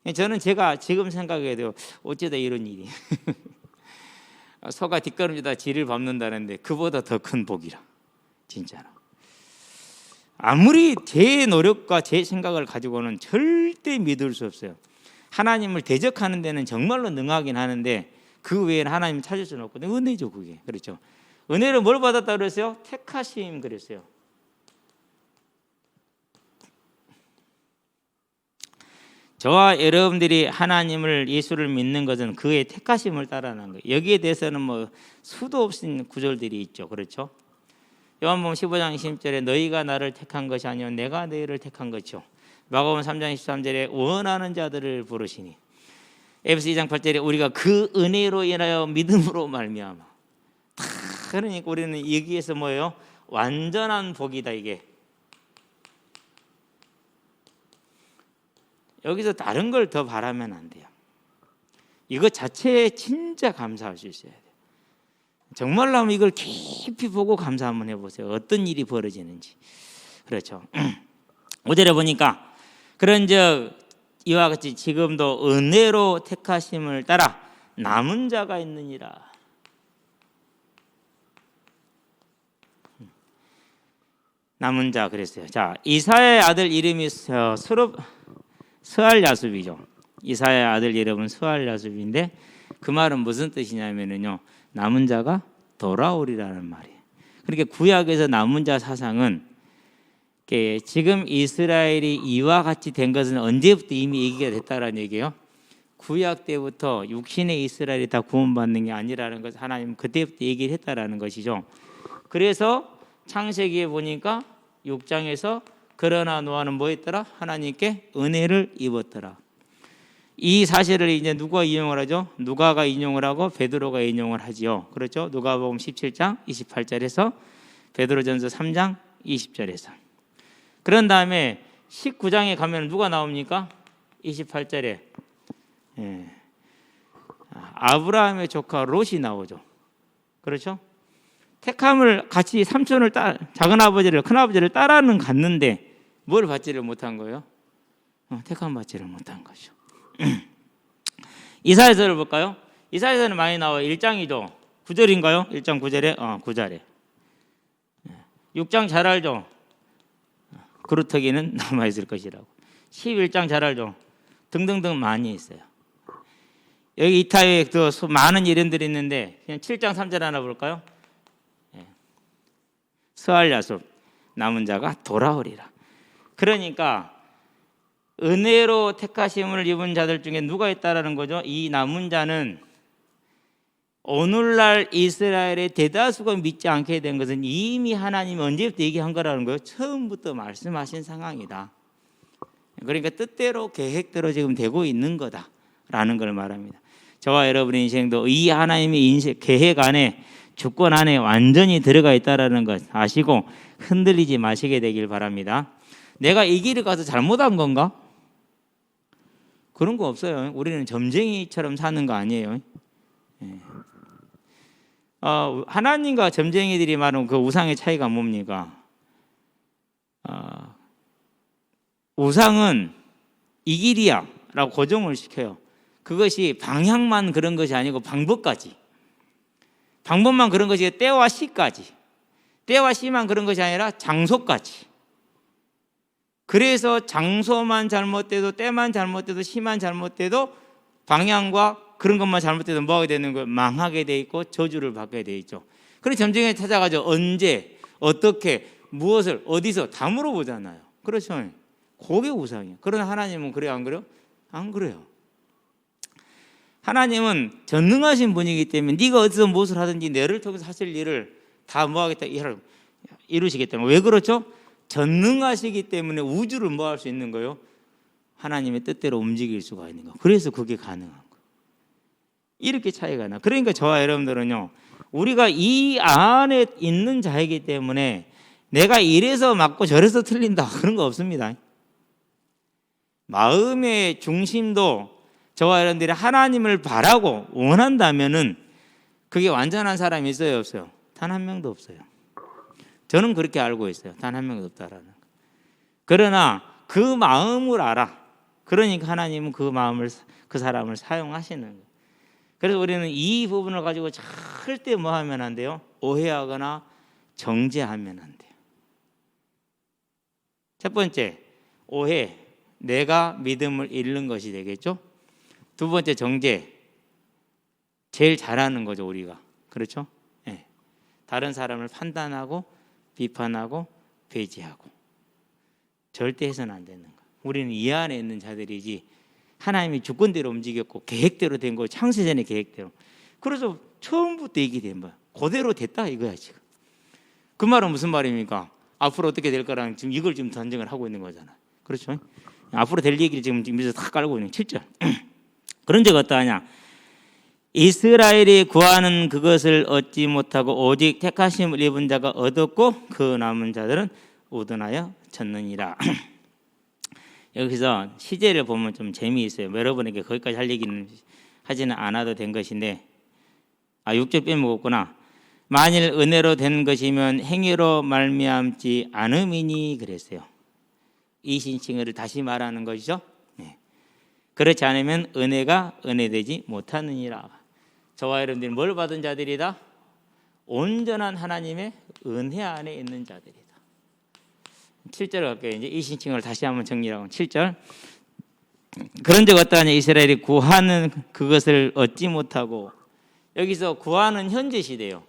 돼. 저는 제가 지금 생각해도 어쩌다 이런 일이 소가 뒷걸음지다 지를 밟는다는데 그보다 더 큰 복이라. 진짜로. 아무리 제 노력과 제 생각을 가지고는 절대 믿을 수 없어요. 하나님을 대적하는 데는 정말로 능하긴 하는데 그 외에는 하나님을 찾을 수는 없거든요. 은혜죠, 그게. 그렇죠. 은혜를 뭘 받았다 그랬어요? 택하심 그랬어요. 저와 여러분들이 하나님을, 예수를 믿는 것은 그의 택하심을 따라하는 거예요. 여기에 대해서는 뭐 수도 없는 구절들이 있죠. 그렇죠? 요한복음 15장 20절에 너희가 나를 택한 것이 아니요 내가 너희를 택한 것이요. 마가복음 3장 13절에 원하는 자들을 부르시니. 에베소 2장 8절에 우리가 그 은혜로 인하여 믿음으로 말미암아. 그러니까 우리는 여기에서 뭐예요? 완전한 복이다 이게. 여기서 다른 걸 더 바라면 안 돼요. 이거 자체에 진짜 감사할 수 있어야 돼요. 정말로 한번 이걸 깊이 보고 감사 한번 해보세요. 어떤 일이 벌어지는지. 그렇죠. 5절에 보니까 그런즉 이와 같이 지금도 은혜로 택하심을 따라 남은 자가 있느니라. 남은 자 그랬어요. 자, 이사야의 아들 이름이 스알야숲이죠. 이사야의 아들 이름은 스알야숲인데 그 말은 무슨 뜻이냐면요, 남은 자가 돌아오리라는 말이에요. 그러니까 구약에서 남은 자 사상은 지금 이스라엘이 이와 같이 된 것은 언제부터 이미 얘기가 됐다라는 얘기예요. 구약 때부터 육신의 이스라엘이 다 구원받는 게 아니라는 것을 하나님 그때부터 얘기를 했다라는 것이죠. 그래서 창세기에 보니까 6장에서 그러나 노아는 뭐 했더라? 하나님께 은혜를 입었더라. 이 사실을 이제 누가 인용을 하죠? 누가가 인용을 하고 베드로가 인용을 하지요. 그렇죠? 누가복음 17장 28절에서 베드로전서 3장 20절에서. 그런 다음에 19장에 가면 누가 나옵니까? 28절에 아브라함의 조카 롯이 나오죠. 그렇죠? 택함을 같이 삼촌을 작은 아버지를 큰 아버지를 따라는 갔는데 뭘 받지를 못한 거예요? 택함 받지를 못한 거죠. 이사야서를 볼까요? 이사야서는 많이 나와요. 1장이죠. 9절인가요? 1장 9절에 9절에 6장 잘 알죠. 그루터기는 남아있을 것이라고. 11장 잘 알죠. 등등등 많이 있어요. 여기 이타에 또 많은 이름들이 있는데 그냥 7장 3절 하나 볼까요? 스알야숲 남은 자가 돌아오리라. 그러니까 은혜로 택하심을 입은 자들 중에 누가 있다라는 거죠? 이 남은 자는 오늘날 이스라엘의 대다수가 믿지 않게 된 것은 이미 하나님이 언제부터 얘기한 거라는 거예요. 처음부터 말씀하신 상황이다. 그러니까 뜻대로 계획대로 지금 되고 있는 거다라는 걸 말합니다. 저와 여러분의 인생도 이 하나님의 인생 계획 안에, 주권 안에 완전히 들어가 있다라는 것 아시고 흔들리지 마시게 되길 바랍니다. 내가 이 길을 가서 잘못한 건가? 그런 거 없어요. 우리는 점쟁이처럼 사는 거 아니에요. 하나님과 점쟁이들이 말하는 그 우상의 차이가 뭡니까? 우상은 이 길이야 라고 고정을 시켜요. 그것이 방향만 그런 것이 아니고 방법까지. 방법만 그런 것이 때와 시까지. 때와 시만 그런 것이 아니라 장소까지. 그래서 장소만 잘못돼도, 때만 잘못돼도, 시만 잘못돼도, 방향과 그런 것만 잘못돼도 뭐하게 되는 거예요? 망하게 돼 있고 저주를 받게 돼 있죠. 그래서 점쟁이가 찾아가죠. 언제, 어떻게, 무엇을 어디서 다 물어보잖아요. 그렇죠? 그게 우상이에요. 그러나 하나님은 그래요, 안 그래요? 안 그래요. 하나님은 전능하신 분이기 때문에 네가 어디서 무엇을 하든지 너를 통해서 하실 일을 다 뭐하겠다 이루시겠다는 거예요. 왜 그렇죠? 전능하시기 때문에 우주를 뭐 할 수 있는 거예요? 하나님의 뜻대로 움직일 수가 있는 거예요. 그래서 그게 가능한 거예요. 이렇게 차이가 나. 그러니까 저와 여러분들은요, 우리가 이 안에 있는 자이기 때문에 내가 이래서 맞고 저래서 틀린다 그런 거 없습니다. 마음의 중심도 저와 여러분들이 하나님을 바라고 원한다면은 그게 완전한 사람이 있어요, 없어요? 단 한 명도 없어요. 저는 그렇게 알고 있어요. 단 한 명도 없다라는 거. 그러나 그 마음을 알아. 그러니까 하나님은 그 마음을, 그 사람을 사용하시는 거예요. 그래서 우리는 이 부분을 가지고 절대 뭐 하면 안 돼요? 오해하거나 정죄하면 안 돼요. 첫 번째, 오해. 내가 믿음을 잃는 것이 되겠죠. 두 번째, 정죄. 제일 잘하는 거죠, 우리가. 그렇죠? 네. 다른 사람을 판단하고 비판하고 배제하고. 절대 해서는 안 되는 거예요. 우리는 이 안에 있는 자들이지 하나님이 주권대로 움직였고 계획대로 된 거, 창세전의 계획대로. 그래서 처음부터 이게 된 거야. 그대로 됐다 이거야 지금. 그 말은 무슨 말입니까? 앞으로 어떻게 될 거랑 지금 이걸 지금 단정을 하고 있는 거잖아. 그렇죠? 앞으로 될 얘기를 지금 밑에서 다 깔고 있는 7절. 그런 적 어떠하냐? 이스라엘이 구하는 그것을 얻지 못하고 오직 택하심을 입은 자가 얻었고 그 남은 자들은 우둔하여 졌느니라. 여기서 시제를 보면 좀 재미있어요. 여러분에게 거기까지 할 얘기는 하지는 않아도 된 것인데 6절 빼먹었구나. 만일 은혜로 된 것이면 행위로 말미암지 않음이니 그랬어요. 이신칭을 다시 말하는 것이죠. 네. 그렇지 않으면 은혜가 은혜되지 못하느니라. 저와 여러분들이 뭘 받은 자들이다? 온전한 하나님의 은혜 안에 있는 자들이다. 7절 갈게요. 이제 이신칭을 다시 한번 정리하고 7절. 그런 적 어떠하냐? 이스라엘이 구하는 그것을 얻지 못하고. 여기서 구하는 현재 시대요.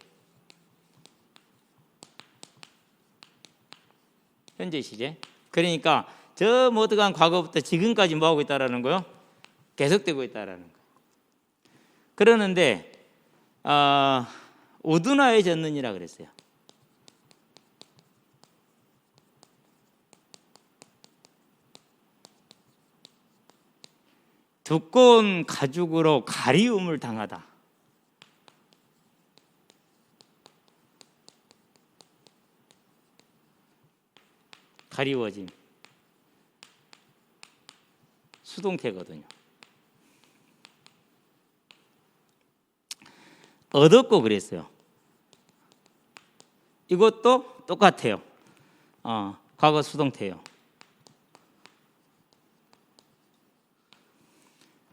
현재 시제. 그러니까 저 모두가 과거부터 지금까지 뭐 하고 있다라는 거요? 계속되고 있다라는 거예요. 그러는데 우둔하여졌느니라 그랬어요. 두꺼운 가죽으로 가리움을 당하다. 가리워짐. 수동태거든요. 얻었고 그랬어요. 이것도 똑같아요. 과거 수동태예요.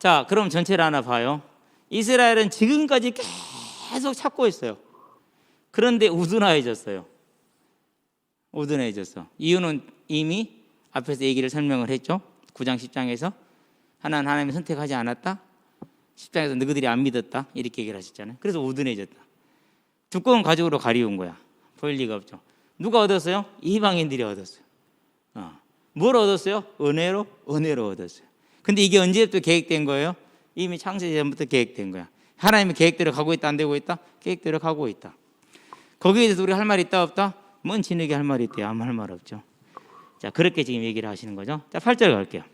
자, 그럼 전체를 하나 봐요. 이스라엘은 지금까지 계속 찾고 있어요. 그런데 우둔하여졌어요. 우둔해졌어. 이유는 이미 앞에서 얘기를 설명을 했죠. 9장 10장에서 하나님이 선택하지 않았다. 10장에서 너희들이 안 믿었다. 이렇게 얘기를 하셨잖아요. 그래서 우둔해졌다. 두꺼운 가죽으로 가리운 거야. 보일 리가 없죠. 누가 얻었어요? 이방인들이 얻었어요. 뭘 얻었어요? 은혜로 얻었어요. 근데 이게 언제부터 계획된 거예요? 이미 창세전부터 계획된 거야. 하나님의 계획대로 가고 있다, 안 되고 있다? 계획대로 가고 있다. 거기에 대해서 우리 할 말 있다, 없다? 뭔 진에게 할 말이 있대요? 아무 할 말 없죠. 자, 그렇게 지금 얘기를 하시는 거죠. 자, 8절 갈게요.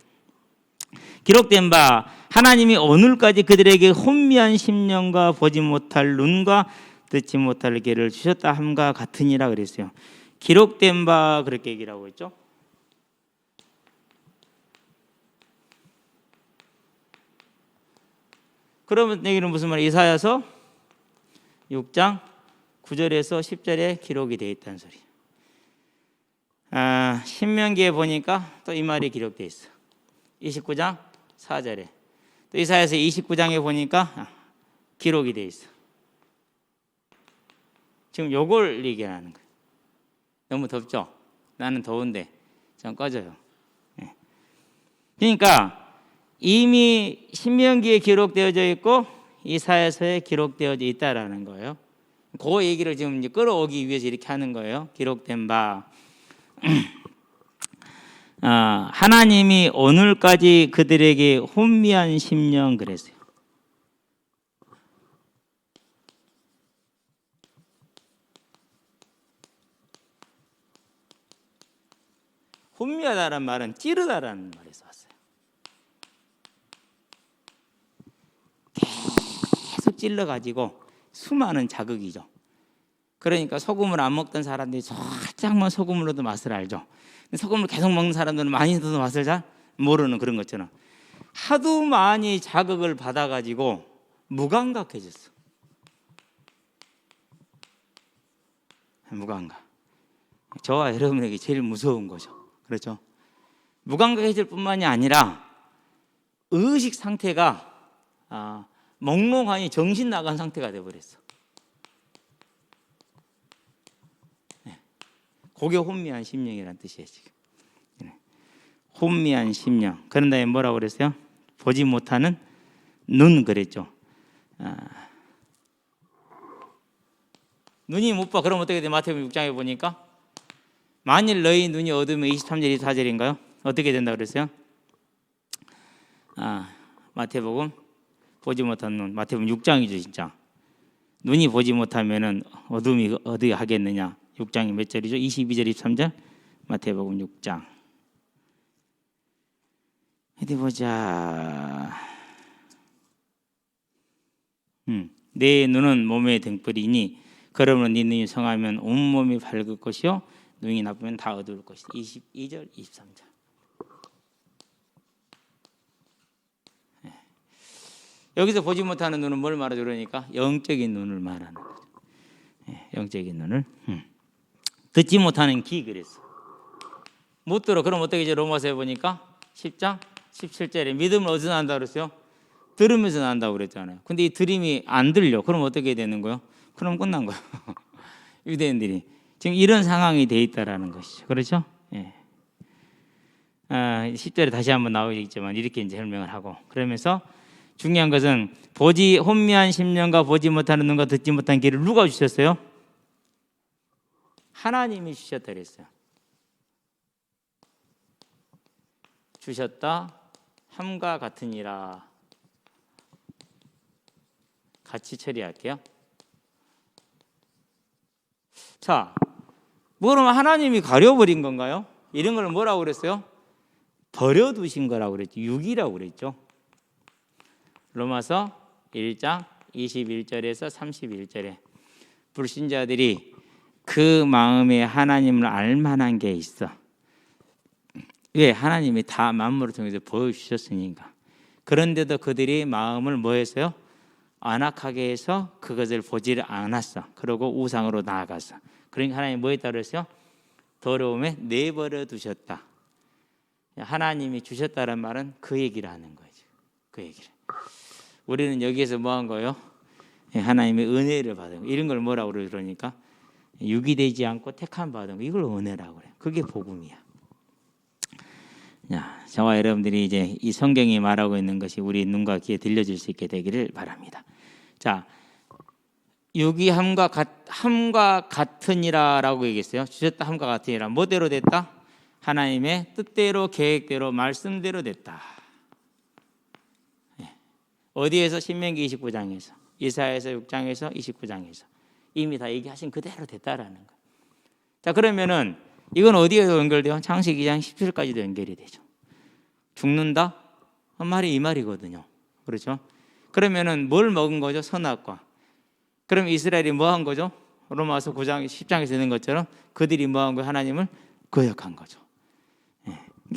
기록된 바 하나님이 오늘까지 그들에게 혼미한 심령과 보지 못할 눈과 듣지 못할 귀를 주셨다 함과 같으니라 그랬어요. 기록된 바 그렇게 얘기를 하고 있죠. 그러면 여기는 무슨 말이에요? 이사야서 6장 9절에서 10절에 기록이 되어 있다는 소리. 신명기에 보니까 또 이 말이 기록되어 있어. 29장 4절에. 또 이사야서 29장에 보니까 기록이 되어 있어. 지금 요걸 얘기하는 거예요. 너무 덥죠? 나는 더운데 좀 꺼져요. 그러니까 이미 신명기에 기록되어져 있고 이사야서에 기록되어져 있다라는 거예요. 그 얘기를 지금 이제 끌어오기 위해서 이렇게 하는 거예요. 기록된 바 하나님이 오늘까지 그들에게 혼미한 10년 그랬어요. 혼미하다는 말은 찌르다라는 말에서 왔어요. 계속 찔러가지고 수많은 자극이죠. 그러니까 소금을 안 먹던 사람들이 살짝만 소금으로도 맛을 알죠. 소금을 계속 먹는 사람들은 많이 넣어도 맛을 잘 모르는 그런 것처럼 하도 많이 자극을 받아가지고 무감각해졌어. 무감각. 저와 여러분에게 제일 무서운 거죠. 그렇죠? 무감각해질 뿐만이 아니라 의식 상태가 몽롱하니 정신 나간 상태가 되어버렸어. 그게 혼미한 심령이라는 뜻이에요. 지금 혼미한 심령. 그런 다음에 뭐라고 그랬어요? 보지 못하는 눈 그랬죠. 눈이 못 봐. 그럼 어떻게 돼? 마태복음 6장에 보니까 만일 너희 눈이 어두우면 23절 24절인가요? 어떻게 된다 그랬어요? 마태복음 보지 못한 눈. 마태복음 6장이죠 진짜. 눈이 보지 못하면은 어둠이 어디 하겠느냐. 6장이 몇 절이죠? 22절 23절 마태복음 6장. 어디 보자. 내 눈은 몸의 등불이니 그러므로 네 눈이 성하면 온몸이 밝을 것이요 눈이 나쁘면 다 어두울 것이다. 22절 23절. 여기서 보지 못하는 눈은 뭘 말하죠? 그러니까 영적인 눈을 말하는 거죠. 영적인 눈을. 듣지 못하는 귀 그랬어. 못 들어. 그럼 어떻게 이제 로마서에 보니까 10장 17절에 믿음을 어디서 난다 그랬어요? 들으면서 난다고 그랬잖아요. 근데 이 들음이 안 들려. 그럼 어떻게 되는 거예요? 그럼 끝난 거예요. 유대인들이 지금 이런 상황이 돼 있다라는 것이죠. 그렇죠? 예. 10절에 다시 한번 나오겠지만 이렇게 이제 설명을 하고 그러면서 중요한 것은 혼미한 심령과 보지 못하는 눈과 듣지 못한 귀를 누가 주셨어요? 하나님이 주셨다 그랬어요. 주셨다 함과 같으니라. 같이 처리할게요. 자, 그러면 하나님이 가려버린 건가요? 이런 걸 뭐라고 그랬어요? 버려두신 거라고 그랬죠. 육이라고 그랬죠. 로마서 1장 21절에서 31절에 불신자들이 그 마음에 하나님을 알만한 게 있어. 왜? 하나님이 다 만물을 통해서 보여주셨으니까. 그런데도 그들이 마음을 뭐 했어요? 안악하게 해서 그것을 보지를 않았어. 그러고 우상으로 나아갔어. 그러니까 하나님이 뭐 했다고 그랬어요? 더러움에 내버려 두셨다. 하나님이 주셨다는 말은 그 얘기를 하는 거죠. 그 얘기를. 우리는 여기에서 뭐 한 거예요? 하나님의 은혜를 받은 거. 이런 걸 뭐라고 그러니까 육이 되지 않고 택함 받은 거. 이걸 은혜라고 그래요. 그게 복음이야. 자, 저와 여러분들이 이제 이 성경이 말하고 있는 것이 우리 눈과 귀에 들려질 수 있게 되기를 바랍니다. 자, 육이 함과 같으니라라고 얘기했어요. 주셨다 함과 같으니라. 뭐대로 됐다? 하나님의 뜻대로 계획대로 말씀대로 됐다. 어디에서? 신명기 29장에서, 이사야서 6장에서, 29장에서 이미 다 얘기하신 그대로 됐다라는 거. 자, 그러면은 이건 어디에 연결돼요? 창세기 2장 10절까지도 연결이 되죠. 죽는다? 말이 이 말이거든요. 그렇죠? 그러면은 뭘 먹은 거죠? 선악과. 그럼 이스라엘이 뭐 한 거죠? 로마서 9장 10장에서 되는 것처럼 그들이 뭐 한 거예요? 하나님을 거역한 거죠.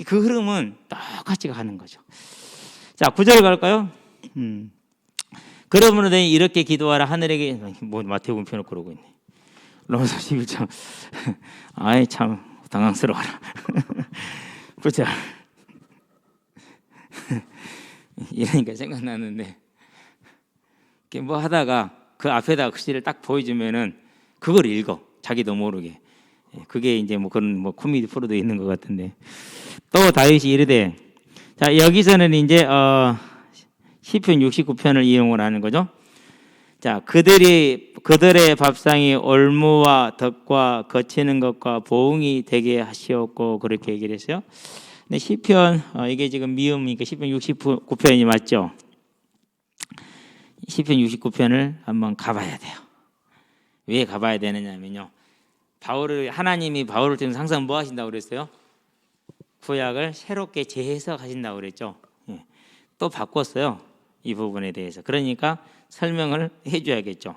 그 흐름은 똑같이 가는 거죠. 자, 9절 갈까요? 그러므로 너희 이렇게 기도하라. 하늘에게 뭐 마태복음 펴놓고 그러고 있네. 로마서 11장. 아이 참 당황스러워라. 그렇죠. 이러니까 생각나는데 뭐 하다가 그 앞에다가 글씨를 딱 보여주면은 그걸 읽어. 자기도 모르게. 그게 이제 뭐 그런 뭐 코미디 프로도 있는 것 같은데 또 다윗이 이르되, 자 여기서는 이제 시편 69편을 이용을 하는 거죠. 자, 그들의 밥상이 올무와 덕과 거치는 것과 보응이 되게 하시었고 그렇게 얘기를 했어요. 근데 시편 이게 지금 미음이니까 시편 69편이 맞죠? 시편 69편을 한번 가봐야 돼요. 왜 가봐야 되느냐면요. 하나님이 바울을 통해서 항상 뭐 하신다고 그랬어요? 구약을 새롭게 재해석하신다고 그랬죠. 예. 또 바꿨어요. 이 부분에 대해서. 그러니까 설명을 해줘야겠죠.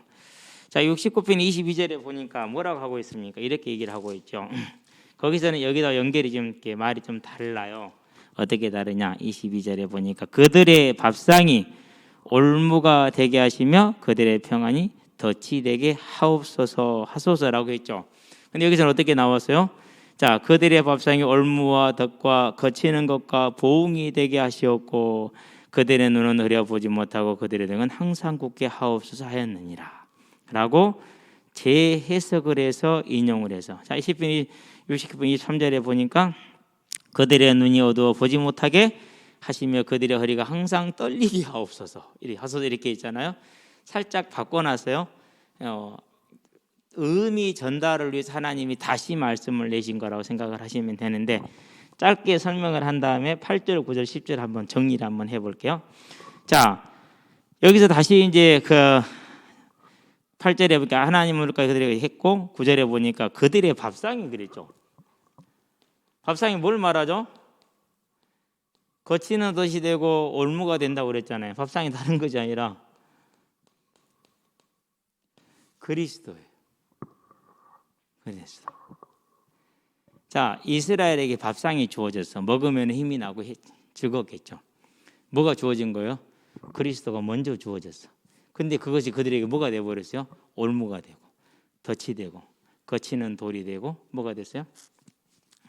자, 69편 22절에 보니까 뭐라고 하고 있습니까? 이렇게 얘기를 하고 있죠. 거기서는 여기다 연결이 좀 이렇게 말이 좀 달라요. 어떻게 다르냐? 22절에 보니까 그들의 밥상이 올무가 되게 하시며 그들의 평안이 덫이 되게 하소서라고 했죠. 근데 여기서는 어떻게 나왔어요? 자, 그들의 밥상이 올무와 덕과 거치는 것과 보응이 되게 하시었고 그들의 눈은 흐려보지 못하고 그들의 등은 항상 굳게 하옵소서 하였느니라 라고 재해석을 해서 인용을 해서, 자, 60편 23절에 보니까 그들의 눈이 어두워 보지 못하게 하시며 그들의 허리가 항상 떨리게 하옵소서 이렇게 있잖아요. 살짝 바꿔놨어요. 의미 전달을 위해서 하나님이 다시 말씀을 내신 거라고 생각을 하시면 되는데, 짧게 설명을 한 다음에 8절, 9절, 10절 한번 정리를 한번 해볼게요. 자, 여기서 다시 이제 그 8절에 보니까 하나님을 그들에게 했고 9절에 보니까 그들의 밥상이 그랬죠. 밥상이 뭘 말하죠? 거치는 덫이 되고 올무가 된다고 그랬잖아요. 밥상이 다른 것이 아니라 그리스도예요. 그리스도. 자, 이스라엘에게 밥상이 주어져서 먹으면 힘이 나고 즐겁겠죠. 뭐가 주어진 거예요? 그리스도가 먼저 주어졌어. 근데 그것이 그들에게 뭐가 되어버렸어요? 올무가 되고 덫이 되고 거치는 돌이 되고 뭐가 됐어요?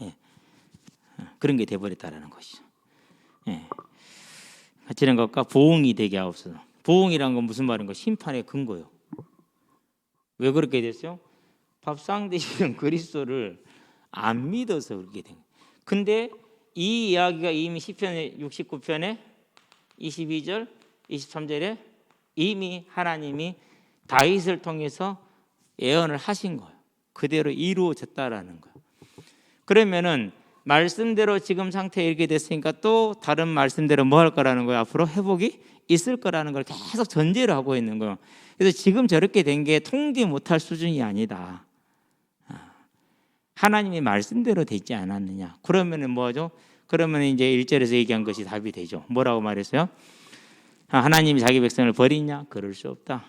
예. 그런 게 되어버렸다라는 것이죠. 예. 거치는 것과 보응이 되게 하옵소서. 보응이란 건 무슨 말인가? 심판의 근거예요. 왜 그렇게 됐어요? 밥상 되시는 그리스도를 안 믿어서 그렇게 된 거예요. 근데 이 이야기가 이미 시편 69편에 22절, 23절에 이미 하나님이 다윗을 통해서 예언을 하신 거예요. 그대로 이루어졌다라는 거예요. 그러면은 말씀대로 지금 상태에 이렇게 됐으니까 또 다른 말씀대로 뭐 할 거라는 거예요? 앞으로 회복이 있을 거라는 걸 계속 전제를 하고 있는 거예요. 그래서 지금 저렇게 된 게 통제 못할 수준이 아니다. 하나님이 말씀대로 되지 않았느냐? 그러면은 뭐죠? 그러면 이제 1절에서 얘기한 것이 답이 되죠. 뭐라고 말했어요? 하나님이 자기 백성을 버리냐? 그럴 수 없다.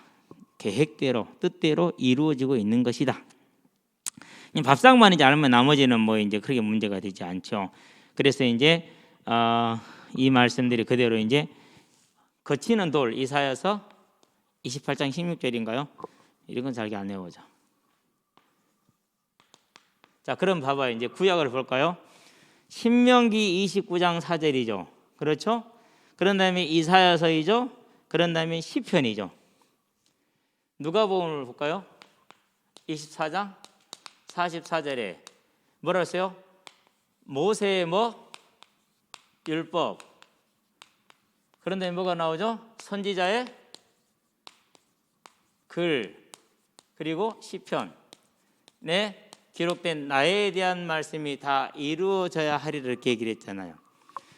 계획대로 뜻대로 이루어지고 있는 것이다. 밥상만 이제 알면 나머지는 뭐 이제 크게 문제가 되지 않죠. 그래서 이제 이 말씀들이 그대로 이제 거치는 돌 이사야서 28장 16절인가요? 이런 건 잘 안 외워져. 자, 그럼 봐봐요. 이제 구약을 볼까요? 신명기 29장 4절이죠. 그렇죠? 그런 다음에 이사야서이죠. 그런 다음에 시편이죠. 누가복음을 볼까요? 24장 44절에 뭐라 했어요? 모세의 뭐? 율법. 그런 다음에 뭐가 나오죠? 선지자의 글. 그리고 시편. 네. 기록된 나에 대한 말씀이 다 이루어져야 하리라 이렇게 얘기를 했잖아요.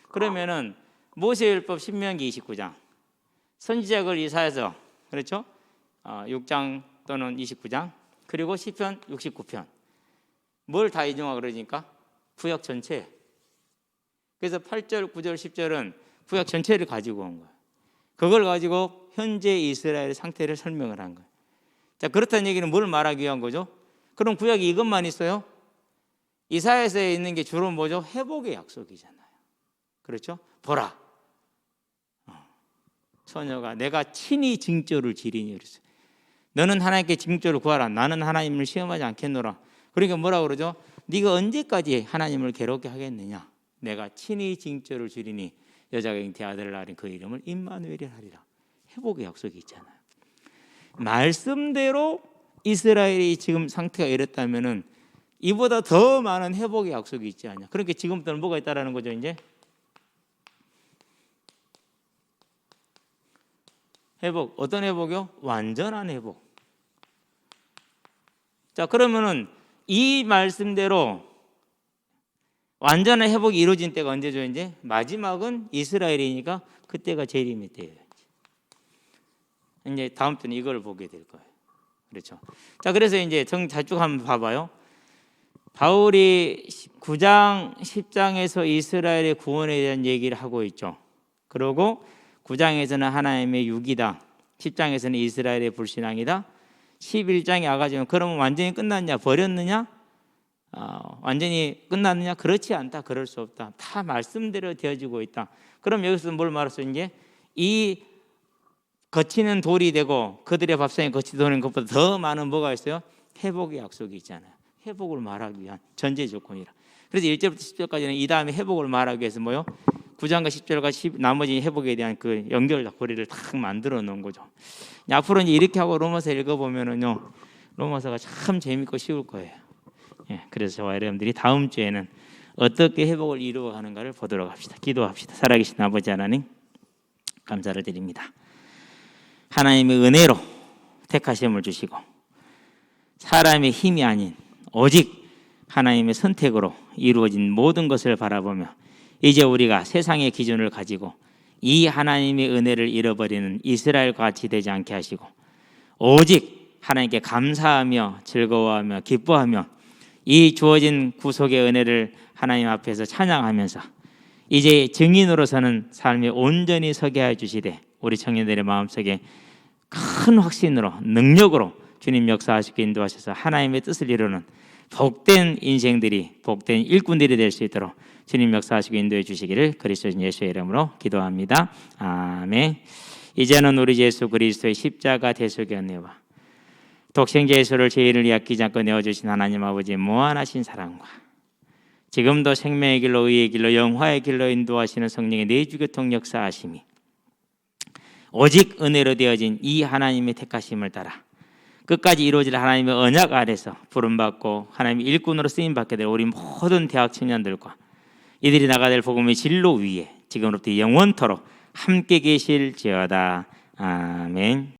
그러면은 모세율법 신명기 29장, 선지자글 이사야서, 그렇죠? 6장 또는 29장, 그리고 시편 69편. 뭘 다 인용하고 그러니까? 구약 전체. 그래서 8절, 9절, 10절은 구약 전체를 가지고 온 거예요. 그걸 가지고 현재 이스라엘의 상태를 설명을 한 거예요. 자, 그렇다는 얘기는 뭘 말하기 위한 거죠? 그럼 구약이 이것만 있어요? 이사야서에 있는 게 주로 뭐죠? 회복의 약속이잖아요. 그렇죠? 보라, 처녀가 내가 친히 징조를 지리니 그랬어요. 너는 하나님께 징조를 구하라. 나는 하나님을 시험하지 않겠노라. 그러니까 뭐라고 그러죠? 네가 언제까지 하나님을 괴롭게 하겠느냐? 내가 친히 징조를 주리니 여자가 잉태 아들을 낳으니 그 이름을 임마누엘이라 하리라. 회복의 약속이 있잖아요. 말씀대로 이스라엘이 지금 상태가 이랬다면은 이보다 더 많은 회복의 약속이 있지 않냐. 그러니까 지금부터는 뭐가 있다라는 거죠. 이제 회복. 어떤 회복이요? 완전한 회복. 자, 그러면은 이 말씀대로 완전한 회복이 이루어진 때가 언제죠? 이제 마지막은 이스라엘이니까 그때가 재림의 때예요. 이제 다음 때는 이걸 보게 될 거예요. 그렇죠. 자, 그래서 이제 쭉 한번 봐봐요. 바울이 9장, 10장에서 이스라엘의 구원에 대한 얘기를 하고 있죠. 그리고 9장에서는 하나님의 육이다. 10장에서는 이스라엘의 불신앙이다. 11장에 와가지고 그러면 완전히 끝났냐? 버렸느냐? 완전히 끝났느냐? 그렇지 않다. 그럴 수 없다. 다 말씀대로 되어지고 있다. 그럼 여기서 뭘 말했어? 이제 이 거치는 돌이 되고 그들의 밥상에 거치는 것보다 더 많은 뭐가 있어요? 회복의 약속이 있잖아요. 회복을 말하기 위한 전제 조건이라. 그래서 1절부터 10절까지는 이 다음에 회복을 말하기 위해서 뭐요? 9장과 10절과 나머지 회복에 대한 그 연결고리를 딱 만들어 놓은 거죠. 앞으로 이제 이렇게 하고 로마서 읽어보면은요, 로마서가 참 재밌고 쉬울 거예요. 예, 그래서 저와 여러분들이 다음 주에는 어떻게 회복을 이루어가는가를 보도록 합시다. 기도합시다. 살아계신 아버지 하나님, 감사를 드립니다. 하나님의 은혜로 택하심을 주시고 사람의 힘이 아닌 오직 하나님의 선택으로 이루어진 모든 것을 바라보며 이제 우리가 세상의 기준을 가지고 이 하나님의 은혜를 잃어버리는 이스라엘과 같이 되지 않게 하시고 오직 하나님께 감사하며 즐거워하며 기뻐하며 이 주어진 구속의 은혜를 하나님 앞에서 찬양하면서 이제 증인으로서는 삶에 온전히 서게 해 주시되 우리 청년들의 마음속에 큰 확신으로 능력으로 주님 역사하시고 인도하셔서 하나님의 뜻을 이루는 복된 인생들이 복된 일꾼들이 될 수 있도록 주님 역사하시고 인도해 주시기를 그리스도 예수의 이름으로 기도합니다. 아멘. 이제는 우리 예수 그리스도의 십자가 대속의 은혜와 독생자 예수를 죄인을 아끼지 않고 내어주신 하나님 아버지의 무한하신 사랑과 지금도 생명의 길로 의의 길로 영화의 길로 인도하시는 성령의 내주교통 역사하심이 오직 은혜로 되어진 이 하나님의 택하심을 따라 끝까지 이루어질 하나님의 언약 아래서 부름받고 하나님의 일꾼으로 쓰임받게 될 우리 모든 대학 청년들과 이들이 나가야 될 복음의 진로 위에 지금부터 영원토록 함께 계실지어다. 아멘.